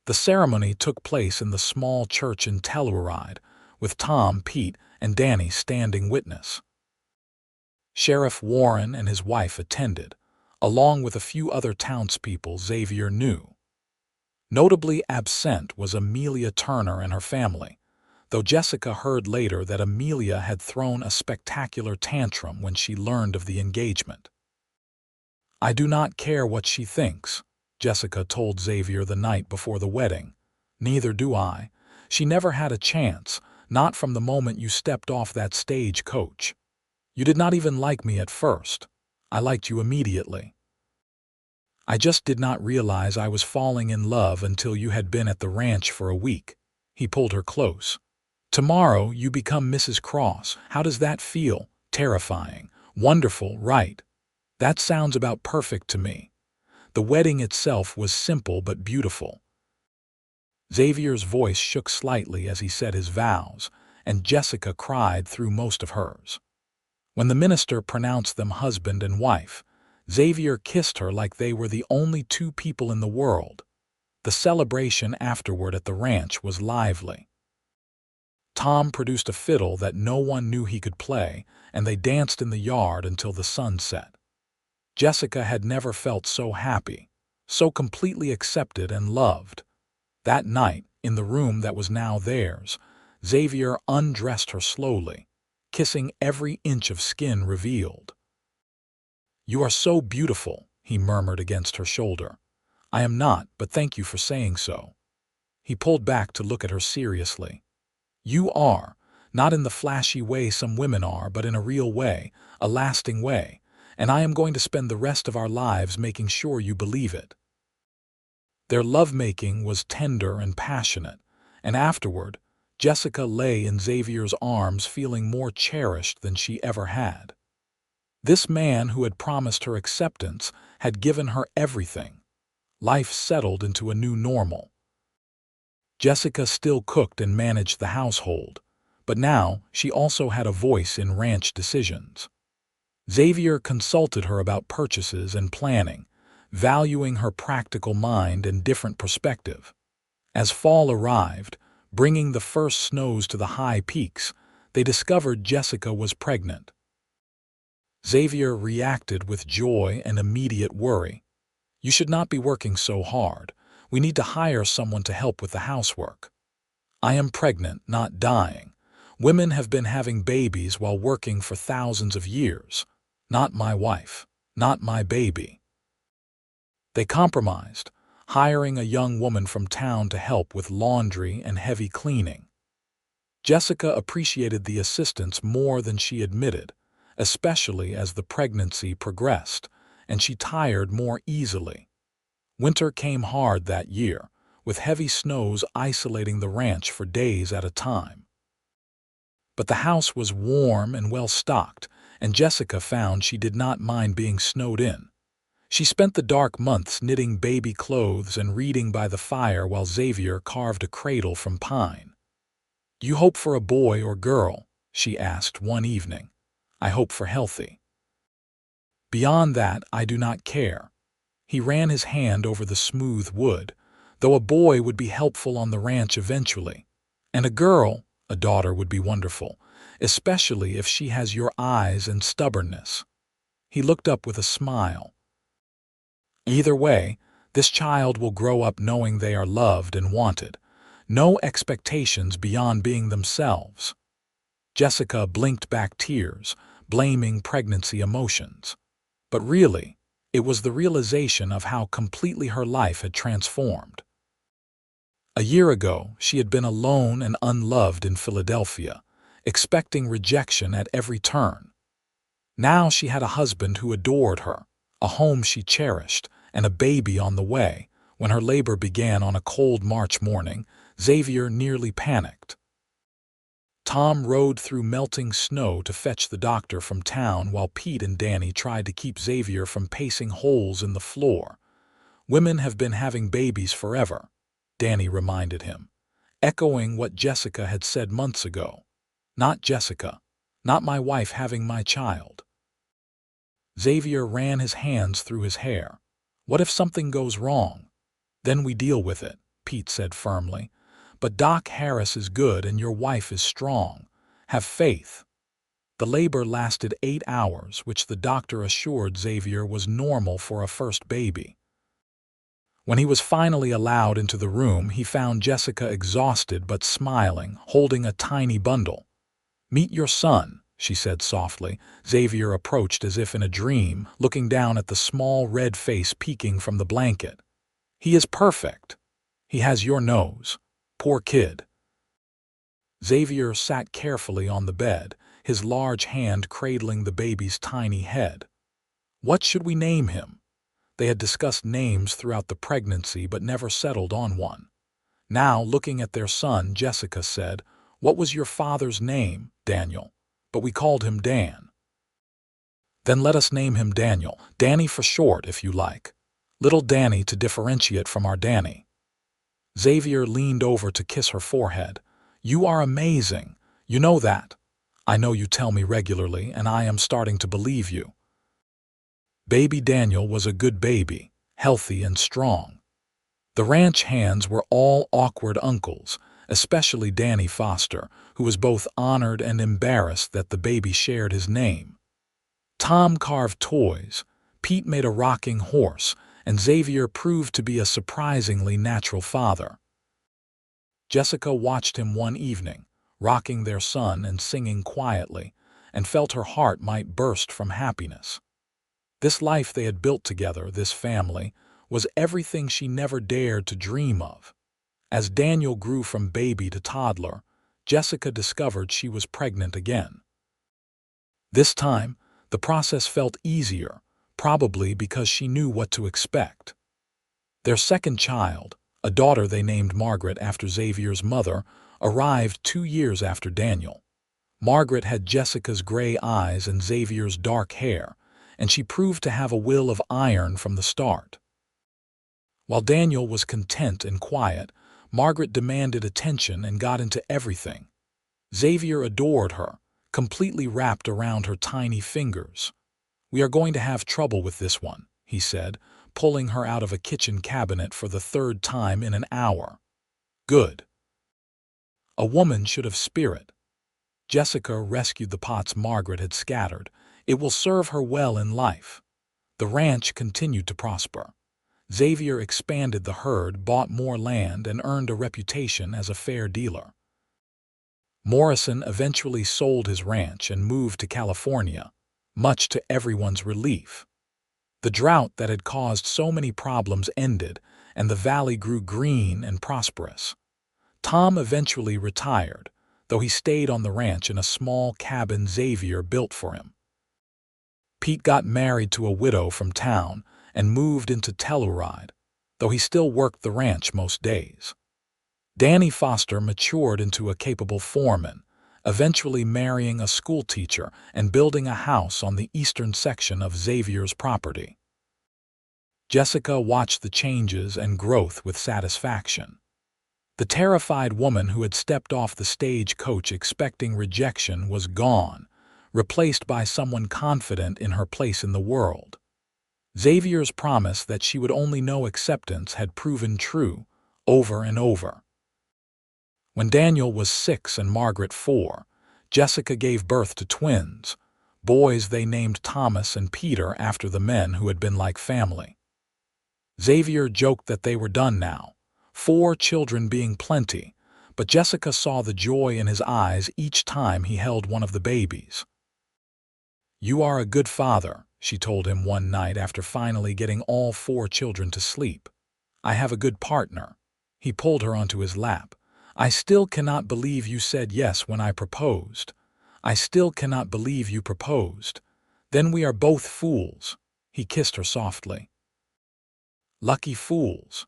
The ceremony took place in the small church in Telluride, with Tom, Pete, and Danny standing witness. Sheriff Warren and his wife attended, along with a few other townspeople Xavier knew. Notably absent was Amelia Turner and her family, though Jessica heard later that Amelia had thrown a spectacular tantrum when she learned of the engagement. "I do not care what she thinks," Jessica told Xavier the night before the wedding. "Neither do I. She never had a chance, not from the moment you stepped off that stage coach. You did not even like me at first. I liked you immediately. I just did not realize I was falling in love until you had been at the ranch for a week." He pulled her close. "Tomorrow you become Mrs. Cross. How does that feel? Terrifying. Wonderful, right? That sounds about perfect to me." The wedding itself was simple but beautiful. Xavier's voice shook slightly as he said his vows, and Jessica cried through most of hers. When the minister pronounced them husband and wife, Xavier kissed her like they were the only two people in the world. The celebration afterward at the ranch was lively. Tom produced a fiddle that no one knew he could play, and they danced in the yard until the sun set. Jessica had never felt so happy, so completely accepted and loved. That night, in the room that was now theirs, Xavier undressed her slowly, kissing every inch of skin revealed. "You are so beautiful," he murmured against her shoulder. "I am not, but thank you for saying so." He pulled back to look at her seriously. "You are, not in the flashy way some women are, but in a real way, a lasting way, and I am going to spend the rest of our lives making sure you believe it." Their lovemaking was tender and passionate, and afterward, Jessica lay in Xavier's arms feeling more cherished than she ever had. This man who had promised her acceptance had given her everything. Life settled into a new normal. Jessica still cooked and managed the household, but now she also had a voice in ranch decisions. Xavier consulted her about purchases and planning, valuing her practical mind and different perspective. As fall arrived, bringing the first snows to the high peaks, they discovered Jessica was pregnant. Xavier reacted with joy and immediate worry. "You should not be working so hard. We need to hire someone to help with the housework." "I am pregnant, not dying. Women have been having babies while working for thousands of years. Not my wife. Not my baby." They compromised, hiring a young woman from town to help with laundry and heavy cleaning. Jessica appreciated the assistance more than she admitted, especially as the pregnancy progressed, and she tired more easily. Winter came hard that year, with heavy snows isolating the ranch for days at a time. But the house was warm and well-stocked, and Jessica found she did not mind being snowed in. She spent the dark months knitting baby clothes and reading by the fire while Xavier carved a cradle from pine. "Do you hope for a boy or girl?" she asked one evening. "I hope for healthy. Beyond that, I do not care." He ran his hand over the smooth wood, though a boy would be helpful on the ranch eventually. "And a girl, a daughter would be wonderful, especially if she has your eyes and stubbornness." He looked up with a smile. "Either way, this child will grow up knowing they are loved and wanted. No expectations beyond being themselves." Jessica blinked back tears, blaming pregnancy emotions. But really, it was the realization of how completely her life had transformed. A year ago, she had been alone and unloved in Philadelphia, expecting rejection at every turn. Now she had a husband who adored her, a home she cherished, and a baby on the way. When her labor began on a cold March morning, Xavier nearly panicked. Tom rode through melting snow to fetch the doctor from town while Pete and Danny tried to keep Xavier from pacing holes in the floor. "Women have been having babies forever," Danny reminded him, echoing what Jessica had said months ago. "Not Jessica. Not my wife having my child." Xavier ran his hands through his hair. "What if something goes wrong?" "Then we deal with it," Pete said firmly. "But Doc Harris is good and your wife is strong. Have faith." The labor lasted 8 hours, which the doctor assured Xavier was normal for a first baby. When he was finally allowed into the room, he found Jessica exhausted but smiling, holding a tiny bundle. "Meet your son," she said softly. Xavier approached as if in a dream, looking down at the small red face peeking from the blanket. "He is perfect. He has your nose. Poor kid." Xavier sat carefully on the bed, his large hand cradling the baby's tiny head. "What should we name him?" They had discussed names throughout the pregnancy but never settled on one. Now, looking at their son, Jessica said, "What was your father's name?" "Daniel. But we called him Dan." "Then let us name him Daniel. Danny for short, if you like. Little Danny to differentiate from our Danny." Xavier leaned over to kiss her forehead. "You are amazing. You know that. I know you tell me regularly, and I am starting to believe you." Baby Daniel was a good baby, healthy and strong. The ranch hands were all awkward uncles, especially Danny Foster, who was both honored and embarrassed that the baby shared his name. Tom carved toys, Pete made a rocking horse, and Xavier proved to be a surprisingly natural father. Jessica watched him one evening, rocking their son and singing quietly, and felt her heart might burst from happiness. This life they had built together, this family, was everything she never dared to dream of. As Daniel grew from baby to toddler, Jessica discovered she was pregnant again. This time, the process felt easier, probably because she knew what to expect. Their second child, a daughter they named Margaret after Xavier's mother, arrived 2 years after Daniel. Margaret had Jessica's gray eyes and Xavier's dark hair, and she proved to have a will of iron from the start. While Daniel was content and quiet, Margaret demanded attention and got into everything. Xavier adored her, completely wrapped around her tiny fingers. "We are going to have trouble with this one," he said, pulling her out of a kitchen cabinet for the 3rd time in an hour. "Good. A woman should have spirit." Jessica rescued the pots Margaret had scattered. "It will serve her well in life." The ranch continued to prosper. Xavier expanded the herd, bought more land, and earned a reputation as a fair dealer. Morrison eventually sold his ranch and moved to California, much to everyone's relief. The drought that had caused so many problems ended, and the valley grew green and prosperous. Tom eventually retired, though he stayed on the ranch in a small cabin Xavier built for him. Pete got married to a widow from town and moved into Telluride, though he still worked the ranch most days. Danny Foster matured into a capable foreman, eventually marrying a schoolteacher and building a house on the eastern section of Xavier's property. Jessica watched the changes and growth with satisfaction. The terrified woman who had stepped off the stagecoach expecting rejection was gone, replaced by someone confident in her place in the world. Xavier's promise that she would only know acceptance had proven true, over and over. When Daniel was 6 and Margaret 4, Jessica gave birth to twins, boys they named Thomas and Peter after the men who had been like family. Xavier joked that they were done now, 4 children being plenty, but Jessica saw the joy in his eyes each time he held one of the babies. "You are a good father," she told him one night after finally getting all 4 children to sleep. "I have a good partner." He pulled her onto his lap. "I still cannot believe you said yes when I proposed. I still cannot believe you proposed. Then we are both fools." He kissed her softly. Lucky fools.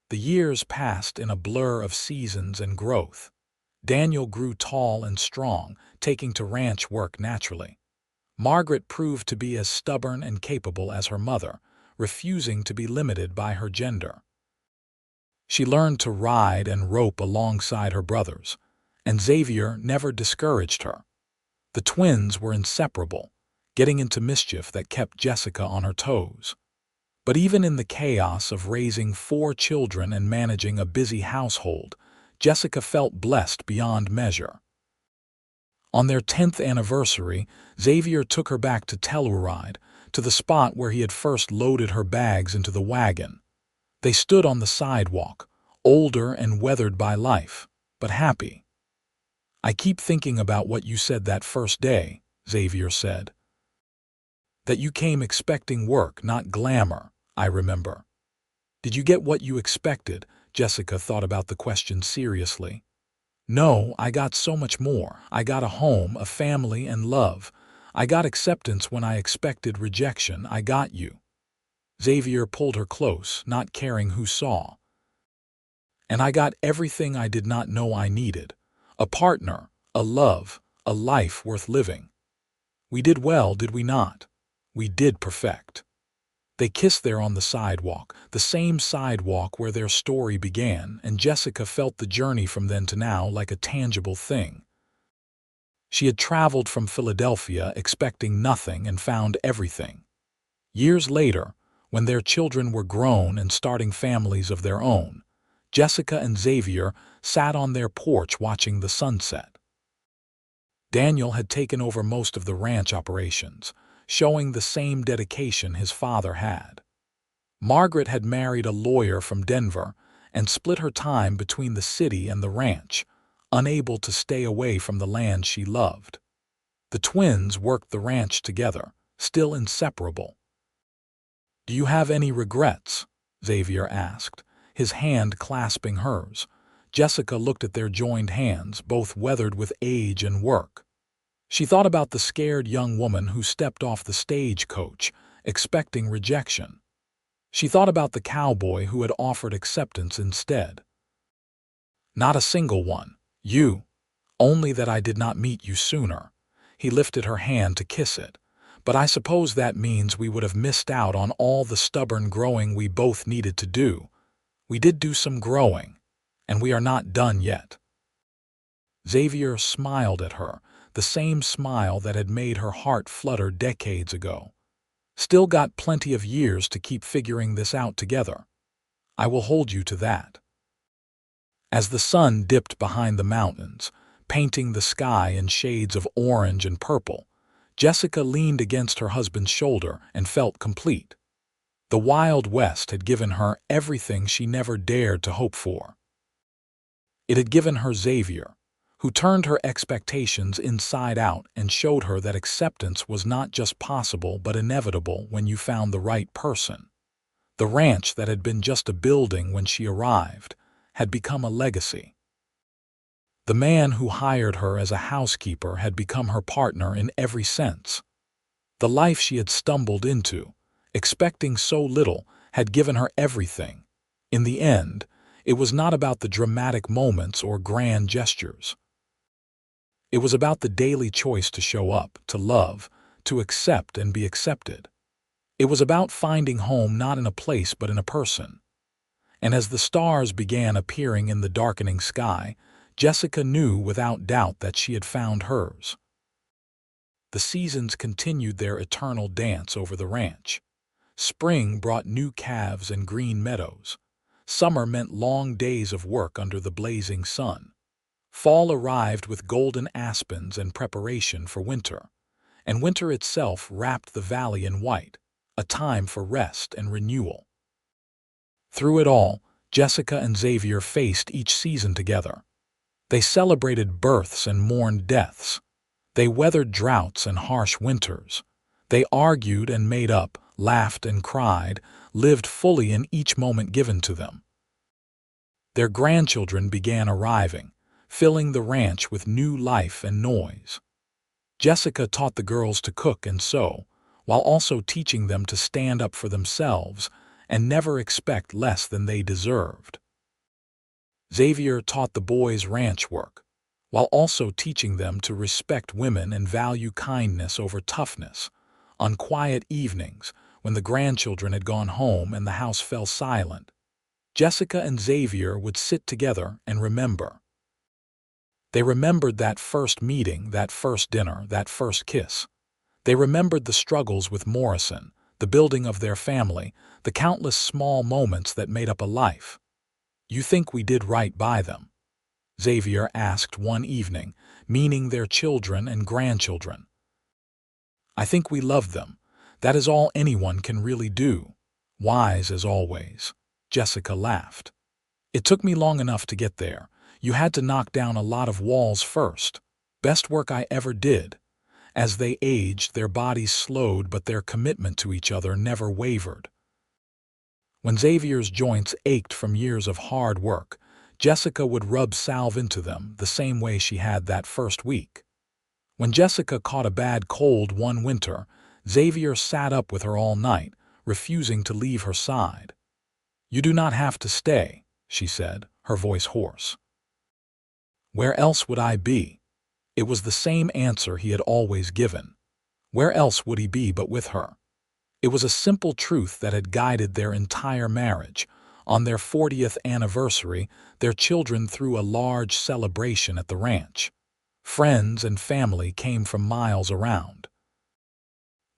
The years passed in a blur of seasons and growth. Daniel grew tall and strong, taking to ranch work naturally. Margaret proved to be as stubborn and capable as her mother, refusing to be limited by her gender. She learned to ride and rope alongside her brothers, and Xavier never discouraged her. The twins were inseparable, getting into mischief that kept Jessica on her toes. But even in the chaos of raising 4 children and managing a busy household, Jessica felt blessed beyond measure. On their 10th anniversary, Xavier took her back to Telluride, to the spot where he had first loaded her bags into the wagon. They stood on the sidewalk, older and weathered by life, but happy. "I keep thinking about what you said that first day," Xavier said. "That you came expecting work, not glamour, I remember." "Did you get what you expected?" Jessica thought about the question seriously. "No, I got so much more. I got a home, a family, and love. I got acceptance when I expected rejection. I got you." Xavier pulled her close, not caring who saw. "And I got everything I did not know I needed. A partner, a love, a life worth living. We did well, did we not? We did perfect." They kissed there on the sidewalk, the same sidewalk where their story began, and Jessica felt the journey from then to now like a tangible thing. She had traveled from Philadelphia expecting nothing and found everything. Years later, when their children were grown and starting families of their own, Jessica and Xavier sat on their porch watching the sunset. Daniel had taken over most of the ranch operations, showing the same dedication his father had. Margaret had married a lawyer from Denver and split her time between the city and the ranch, unable to stay away from the land she loved. The twins worked the ranch together, still inseparable. "Do you have any regrets?" Xavier asked, his hand clasping hers. Jessica looked at their joined hands, both weathered with age and work. She thought about the scared young woman who stepped off the stagecoach, expecting rejection. She thought about the cowboy who had offered acceptance instead. "Not a single one. You. Only that I did not meet you sooner." He lifted her hand to kiss it. "But I suppose that means we would have missed out on all the stubborn growing we both needed to do. We did do some growing, and we are not done yet." Xavier smiled at her, the same smile that had made her heart flutter decades ago. "Still got plenty of years to keep figuring this out together. I will hold you to that." As the sun dipped behind the mountains, painting the sky in shades of orange and purple, Jessica leaned against her husband's shoulder and felt complete. The Wild West had given her everything she never dared to hope for. It had given her Xavier, who turned her expectations inside out and showed her that acceptance was not just possible but inevitable when you found the right person. The ranch that had been just a building when she arrived had become a legacy. The man who hired her as a housekeeper had become her partner in every sense. The life she had stumbled into, expecting so little, had given her everything. In the end, it was not about the dramatic moments or grand gestures. It was about the daily choice to show up, to love, to accept and be accepted. It was about finding home not in a place but in a person. And as the stars began appearing in the darkening sky, Jessica knew without doubt that she had found hers. The seasons continued their eternal dance over the ranch. Spring brought new calves and green meadows. Summer meant long days of work under the blazing sun. Fall arrived with golden aspens and preparation for winter, and winter itself wrapped the valley in white, a time for rest and renewal. Through it all, Jessica and Xavier faced each season together. They celebrated births and mourned deaths. They weathered droughts and harsh winters. They argued and made up, laughed and cried, lived fully in each moment given to them. Their grandchildren began arriving, filling the ranch with new life and noise. Jessica taught the girls to cook and sew, while also teaching them to stand up for themselves and never expect less than they deserved. Xavier taught the boys ranch work, while also teaching them to respect women and value kindness over toughness. On quiet evenings, when the grandchildren had gone home and the house fell silent, Jessica and Xavier would sit together and remember. They remembered that first meeting, that first dinner, that first kiss. They remembered the struggles with Morrison, the building of their family, the countless small moments that made up a life. "You think we did right by them?" Xavier asked one evening, meaning their children and grandchildren. "I think we loved them. That is all anyone can really do." "Wise as always." Jessica laughed. "It took me long enough to get there. You had to knock down a lot of walls first. Best work I ever did." As they aged, their bodies slowed, but their commitment to each other never wavered. When Xavier's joints ached from years of hard work, Jessica would rub salve into them the same way she had that first week. When Jessica caught a bad cold one winter, Xavier sat up with her all night, refusing to leave her side. "You do not have to stay," she said, her voice hoarse. "Where else would I be?" It was the same answer he had always given. Where else would he be but with her? It was a simple truth that had guided their entire marriage. On their 40th anniversary, their children threw a large celebration at the ranch. Friends and family came from miles around.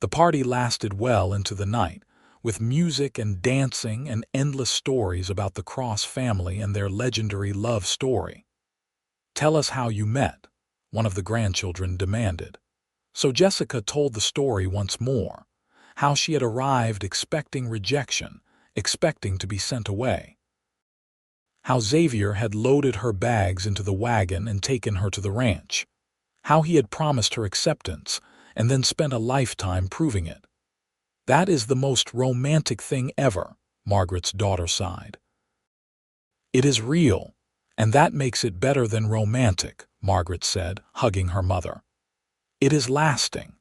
The party lasted well into the night, with music and dancing and endless stories about the Cross family and their legendary love story. "Tell us how you met," one of the grandchildren demanded. So Jessica told the story once more, how she had arrived expecting rejection, expecting to be sent away. How Xavier had loaded her bags into the wagon and taken her to the ranch. how he had promised her acceptance and then spent a lifetime proving it. "That is the most romantic thing ever," Margaret's daughter sighed. "It is real, and that makes it better than romantic," Margaret said, hugging her mother. "It is lasting."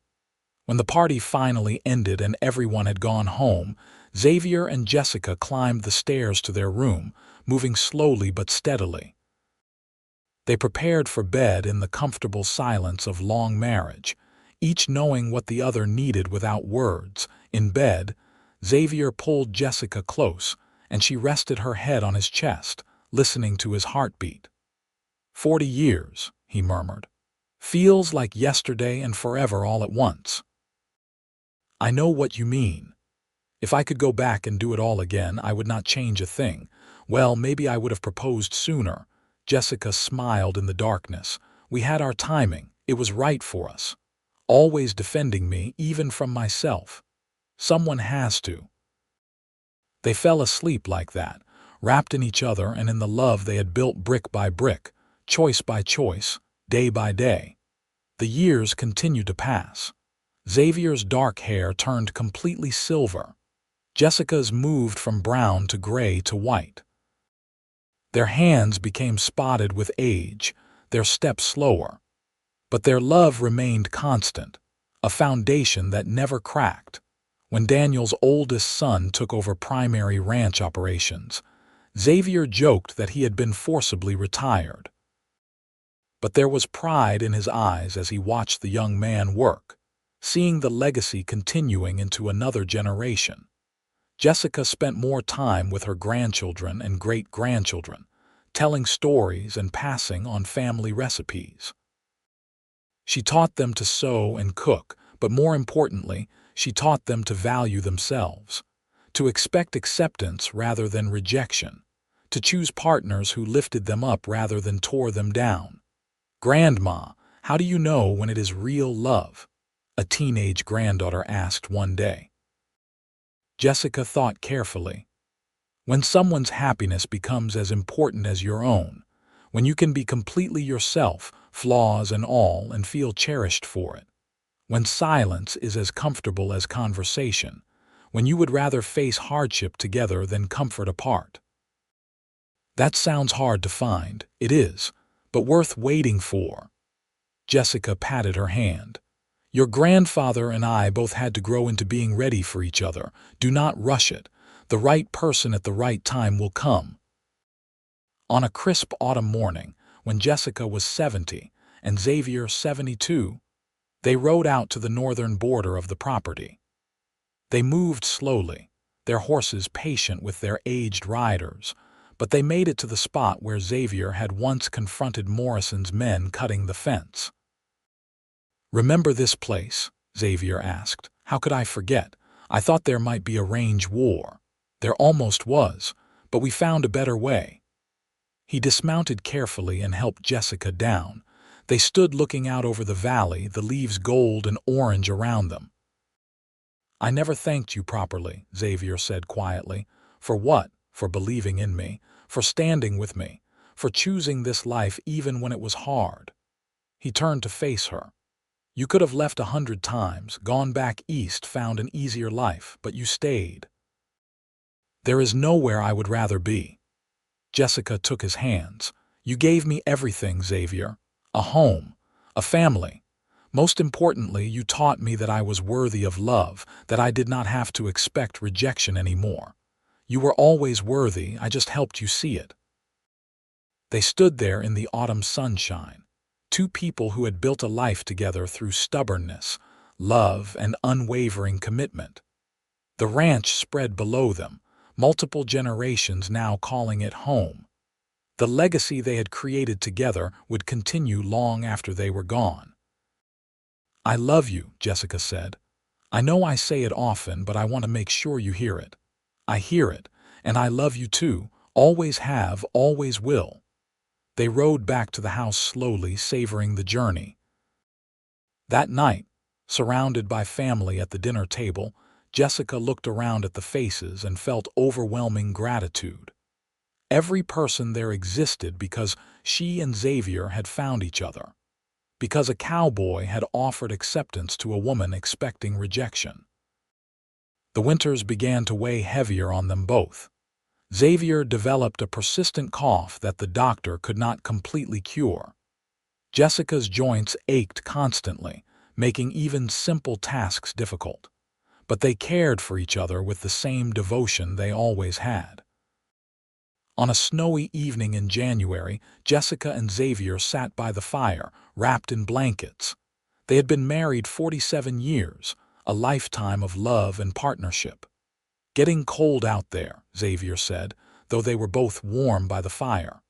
When the party finally ended and everyone had gone home, Xavier and Jessica climbed the stairs to their room, moving slowly but steadily. They prepared for bed in the comfortable silence of long marriage, each knowing what the other needed without words. In bed, Xavier pulled Jessica close, and she rested her head on his chest, listening to his heartbeat. 40 years, he murmured. "Feels like yesterday and forever all at once." "I know what you mean. If I could go back and do it all again, I would not change a thing. Well, maybe I would have proposed sooner." Jessica smiled in the darkness. "We had our timing. It was right for us. Always defending me, even from myself. Someone has to." They fell asleep like that, wrapped in each other and in the love they had built brick by brick, choice by choice, day by day. The years continued to pass. Xavier's dark hair turned completely silver. Jessica's moved from brown to gray to white. Their hands became spotted with age, their steps slower. But their love remained constant, a foundation that never cracked. When Daniel's oldest son took over primary ranch operations, Xavier joked that he had been forcibly retired. But there was pride in his eyes as he watched the young man work, seeing the legacy continuing into another generation. Jessica spent more time with her grandchildren and great-grandchildren, telling stories and passing on family recipes. She taught them to sew and cook, but more importantly, she taught them to value themselves, to expect acceptance rather than rejection, to choose partners who lifted them up rather than tore them down. "Grandma, how do you know when it is real love?" a teenage granddaughter asked one day. Jessica thought carefully. "When someone's happiness becomes as important as your own, when you can be completely yourself, flaws and all, and feel cherished for it. When silence is as comfortable as conversation, when you would rather face hardship together than comfort apart." "That sounds hard to find." "It is, but worth waiting for." Jessica patted her hand. "Your grandfather and I both had to grow into being ready for each other. Do not rush it. The right person at the right time will come." On a crisp autumn morning, when Jessica was 70 and Xavier 72, they rode out to the northern border of the property. They moved slowly, their horses patient with their aged riders, but they made it to the spot where Xavier had once confronted Morrison's men cutting the fence. "Remember this place?" Xavier asked. "How could I forget? I thought there might be a range war. There almost was, but we found a better way." He dismounted carefully and helped Jessica down. They stood looking out over the valley, the leaves gold and orange around them. "I never thanked you properly," Xavier said quietly. "For what? For believing in me, for standing with me, for choosing this life even when it was hard." He turned to face her. "You could have left 100 times, gone back east, found an easier life, but you stayed. There is nowhere I would rather be." Jessica took his hands. "You gave me everything, Xavier. A home, a family. Most importantly, you taught me that I was worthy of love, that I did not have to expect rejection anymore. You were always worthy, I just helped you see it." They stood there in the autumn sunshine, two people who had built a life together through stubbornness, love, and unwavering commitment. The ranch spread below them, multiple generations now calling it home. The legacy they had created together would continue long after they were gone. "I love you," Jessica said. "I know I say it often, but I want to make sure you hear it. I hear it, and I love you too, always have, always will." They rode back to the house slowly, savoring the journey. That night, surrounded by family at the dinner table, Jessica looked around at the faces and felt overwhelming gratitude. Every person there existed because she and Xavier had found each other. because a cowboy had offered acceptance to a woman expecting rejection. The winters began to weigh heavier on them both. Xavier developed a persistent cough that the doctor could not completely cure. Jessica's joints ached constantly, making even simple tasks difficult. But they cared for each other with the same devotion they always had. On a snowy evening in January, Jessica and Xavier sat by the fire, wrapped in blankets. They had been married 47 years, a lifetime of love and partnership. "Getting cold out there," Xavier said, though they were both warm by the fire.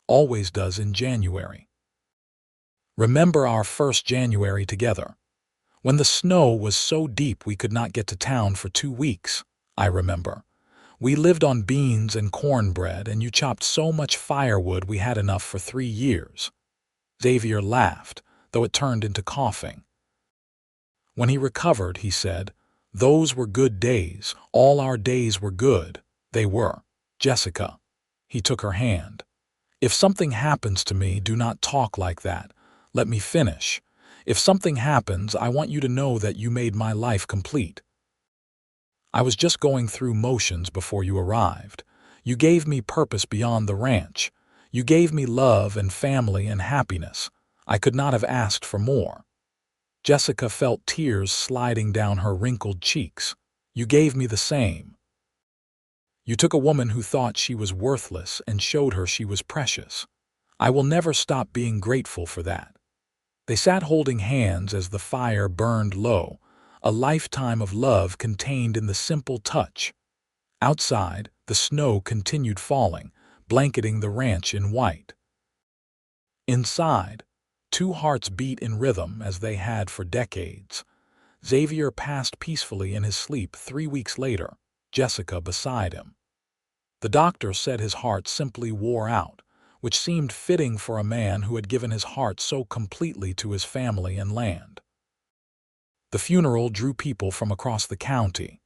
"Always does in January. Remember our first January together? When the snow was so deep we could not get to town for 2 weeks, I remember. We lived on beans and cornbread, and you chopped so much firewood we had enough for 3 years. Xavier laughed, though it turned into coughing. When he recovered, he said, "Those were good days. All our days were good. They were. Jessica." He took her hand. "If something happens to me, do not talk like that. Let me finish. If something happens, I want you to know that you made my life complete. I was just going through motions before you arrived. You gave me purpose beyond the ranch. You gave me love and family and happiness. I could not have asked for more." Jessica felt tears sliding down her wrinkled cheeks. "You gave me the same. You took a woman who thought she was worthless and showed her she was precious. I will never stop being grateful for that." They sat holding hands as the fire burned low, a lifetime of love contained in the simple touch. Outside, the snow continued falling, blanketing the ranch in white. Inside, 2 hearts beat in rhythm as they had for decades. Xavier passed peacefully in his sleep 3 weeks later, Jessica beside him. The doctor said his heart simply wore out, which seemed fitting for a man who had given his heart so completely to his family and land. The funeral drew people from across the county.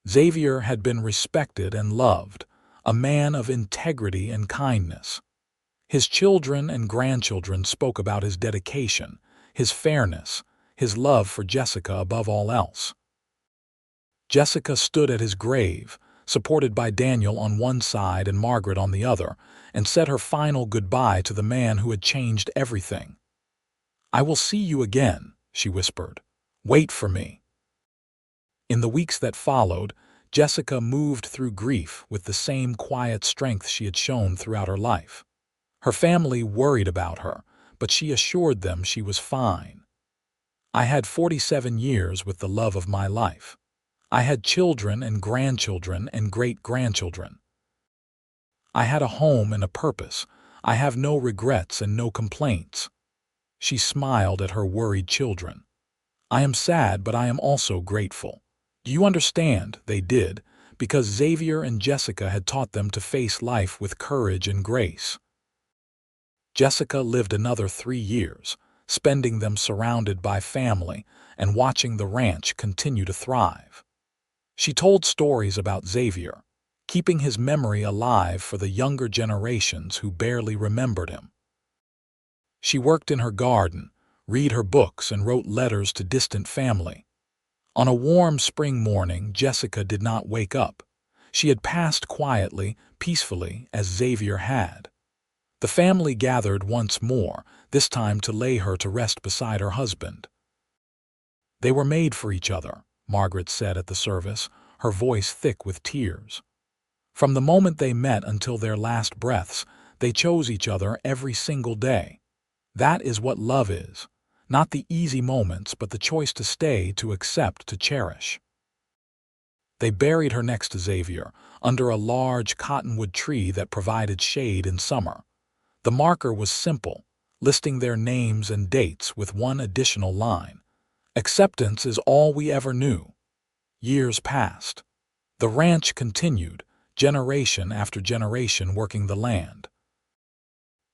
Xavier had been respected and loved, a man of integrity and kindness. His children and grandchildren spoke about his dedication, his fairness, his love for Jessica above all else. Jessica stood at his grave, supported by Daniel on one side and Margaret on the other, and said her final goodbye to the man who had changed everything. "I will see you again," she whispered. "Wait for me." In the weeks that followed, Jessica moved through grief with the same quiet strength she had shown throughout her life. Her family worried about her, but she assured them she was fine. "I had 47 years with the love of my life. I had children and grandchildren and great-grandchildren. I had a home and a purpose. I have no regrets and no complaints." She smiled at her worried children. "I am sad, but I am also grateful. Do you understand?" They did, because Xavier and Jessica had taught them to face life with courage and grace. Jessica lived another 3 years, spending them surrounded by family and watching the ranch continue to thrive. She told stories about Xavier, keeping his memory alive for the younger generations who barely remembered him. She worked in her garden, read her books, and wrote letters to distant family. On a warm spring morning, Jessica did not wake up. She had passed quietly, peacefully, as Xavier had. The family gathered once more, this time to lay her to rest beside her husband. "They were made for each other," Margaret said at the service, her voice thick with tears. "From the moment they met until their last breaths, they chose each other every single day. That is what love is. Not the easy moments, but the choice to stay, to accept, to cherish." They buried her next to Xavier, under a large cottonwood tree that provided shade in summer. The marker was simple, listing their names and dates with one additional line: "Acceptance is all we ever knew." Years passed. The ranch continued, generation after generation working the land.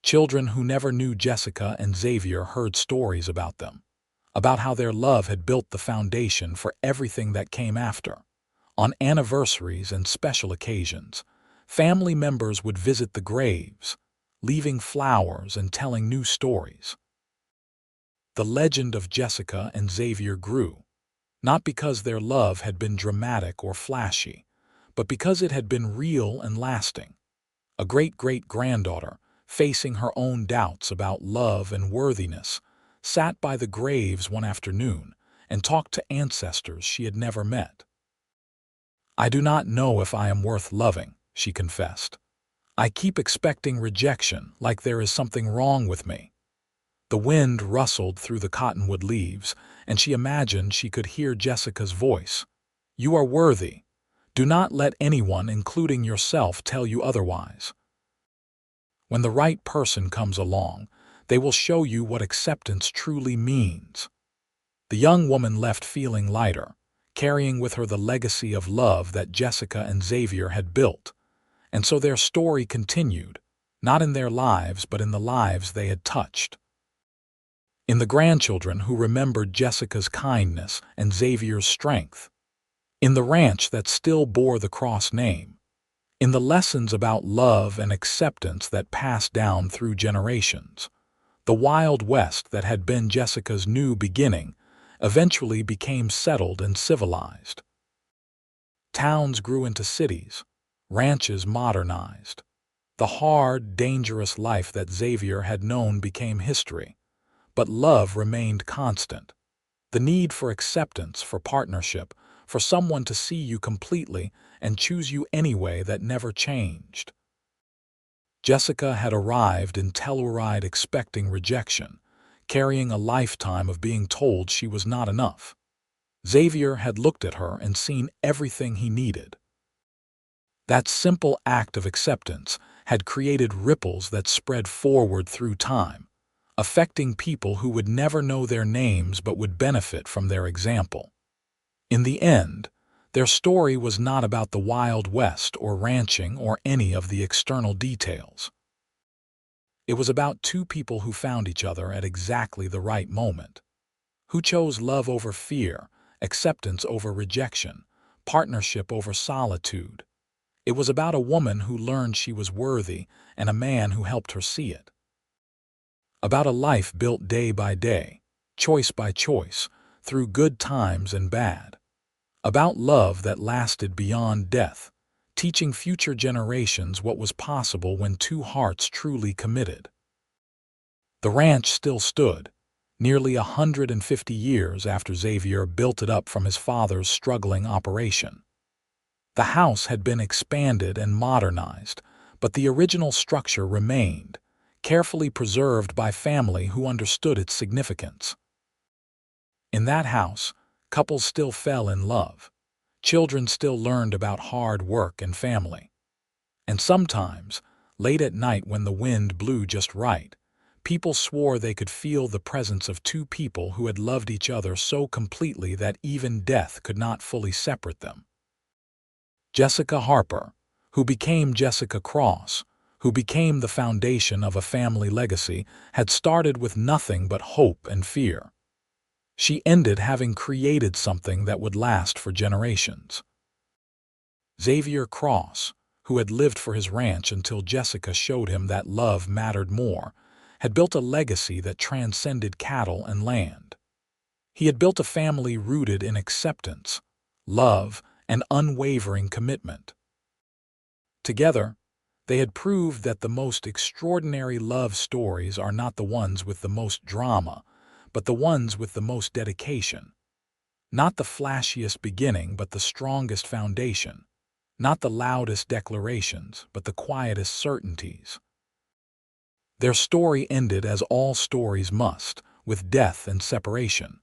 Children who never knew Jessica and Xavier heard stories about them, about how their love had built the foundation for everything that came after. On anniversaries and special occasions, family members would visit the graves, leaving flowers and telling new stories. the legend of Jessica and Xavier grew, not because their love had been dramatic or flashy, but because it had been real and lasting. A great-great-granddaughter, facing her own doubts about love and worthiness, sat by the graves one afternoon and talked to ancestors she had never met. "I do not know if I am worth loving," she confessed. "I keep expecting rejection, like there is something wrong with me." The wind rustled through the cottonwood leaves, and she imagined she could hear Jessica's voice. "You are worthy. Do not let anyone, including yourself, tell you otherwise. When the right person comes along, they will show you what acceptance truly means." The young woman left feeling lighter, carrying with her the legacy of love that Jessica and Xavier had built. And so their story continued, not in their lives, but in the lives they had touched. In the grandchildren who remembered Jessica's kindness and Xavier's strength. In the ranch that still bore the Cross name. In the lessons about love and acceptance that passed down through generations. The Wild West that had been Jessica's new beginning eventually became settled and civilized. Towns grew into cities, ranches modernized. The hard, dangerous life that Xavier had known became history, but love remained constant. The need for acceptance, for partnership, for someone to see you completely and choose you anyway, that never changed. Jessica had arrived in Telluride expecting rejection, carrying a lifetime of being told she was not enough. Xavier had looked at her and seen everything he needed. That simple act of acceptance had created ripples that spread forward through time, affecting people who would never know their names but would benefit from their example. In the end, their story was not about the Wild West or ranching or any of the external details. It was about two people who found each other at exactly the right moment, who chose love over fear, acceptance over rejection, partnership over solitude. It was about a woman who learned she was worthy and a man who helped her see it. About a life built day by day, choice by choice, through good times and bad. About love that lasted beyond death, teaching future generations what was possible when two hearts truly committed. The ranch still stood, nearly 150 years after Xavier built it up from his father's struggling operation. The house had been expanded and modernized, but the original structure remained, carefully preserved by family who understood its significance. In that house, couples still fell in love. Children still learned about hard work and family. And sometimes, late at night when the wind blew just right, people swore they could feel the presence of two people who had loved each other so completely that even death could not fully separate them. Jessica Harper, who became Jessica Cross, who became the foundation of a family legacy, had started with nothing but hope and fear. She ended having created something that would last for generations. Xavier Cross, who had lived for his ranch until Jessica showed him that love mattered more, had built a legacy that transcended cattle and land. He had built a family rooted in acceptance, love, and unwavering commitment. Together, they had proved that the most extraordinary love stories are not the ones with the most drama, but the ones with the most dedication. Not the flashiest beginning, but the strongest foundation. Not the loudest declarations, but the quietest certainties. Their story ended as all stories must, with death and separation.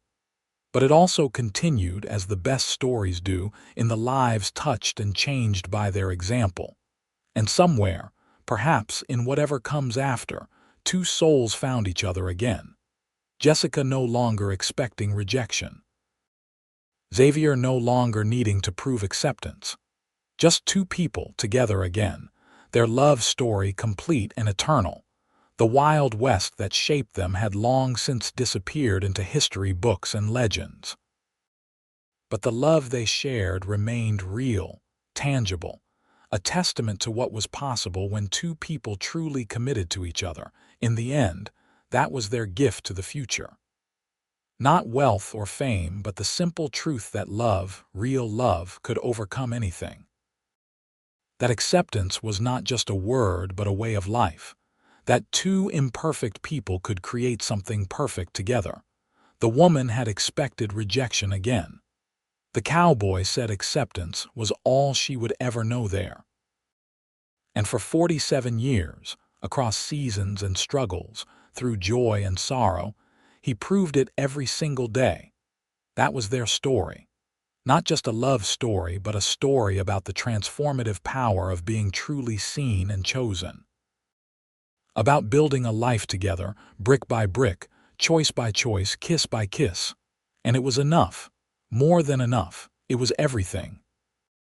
But it also continued as the best stories do, in the lives touched and changed by their example. And somewhere, perhaps in whatever comes after, two souls found each other again. Jessica no longer expecting rejection. Xavier no longer needing to prove acceptance. Just two people together again, their love story complete and eternal. The Wild West that shaped them had long since disappeared into history books and legends. But the love they shared remained real, tangible, a testament to what was possible when two people truly committed to each other. In the end, that was their gift to the future. Not wealth or fame, but the simple truth that love, real love, could overcome anything. That acceptance was not just a word, but a way of life. That two imperfect people could create something perfect together. The woman had expected rejection again. The cowboy said acceptance was all she would ever know there. And for 47 years, across seasons and struggles, through joy and sorrow, he proved it every single day. That was their story. Not just a love story, but a story about the transformative power of being truly seen and chosen. About building a life together, brick by brick, choice by choice, kiss by kiss. And it was enough. More than enough. It was everything.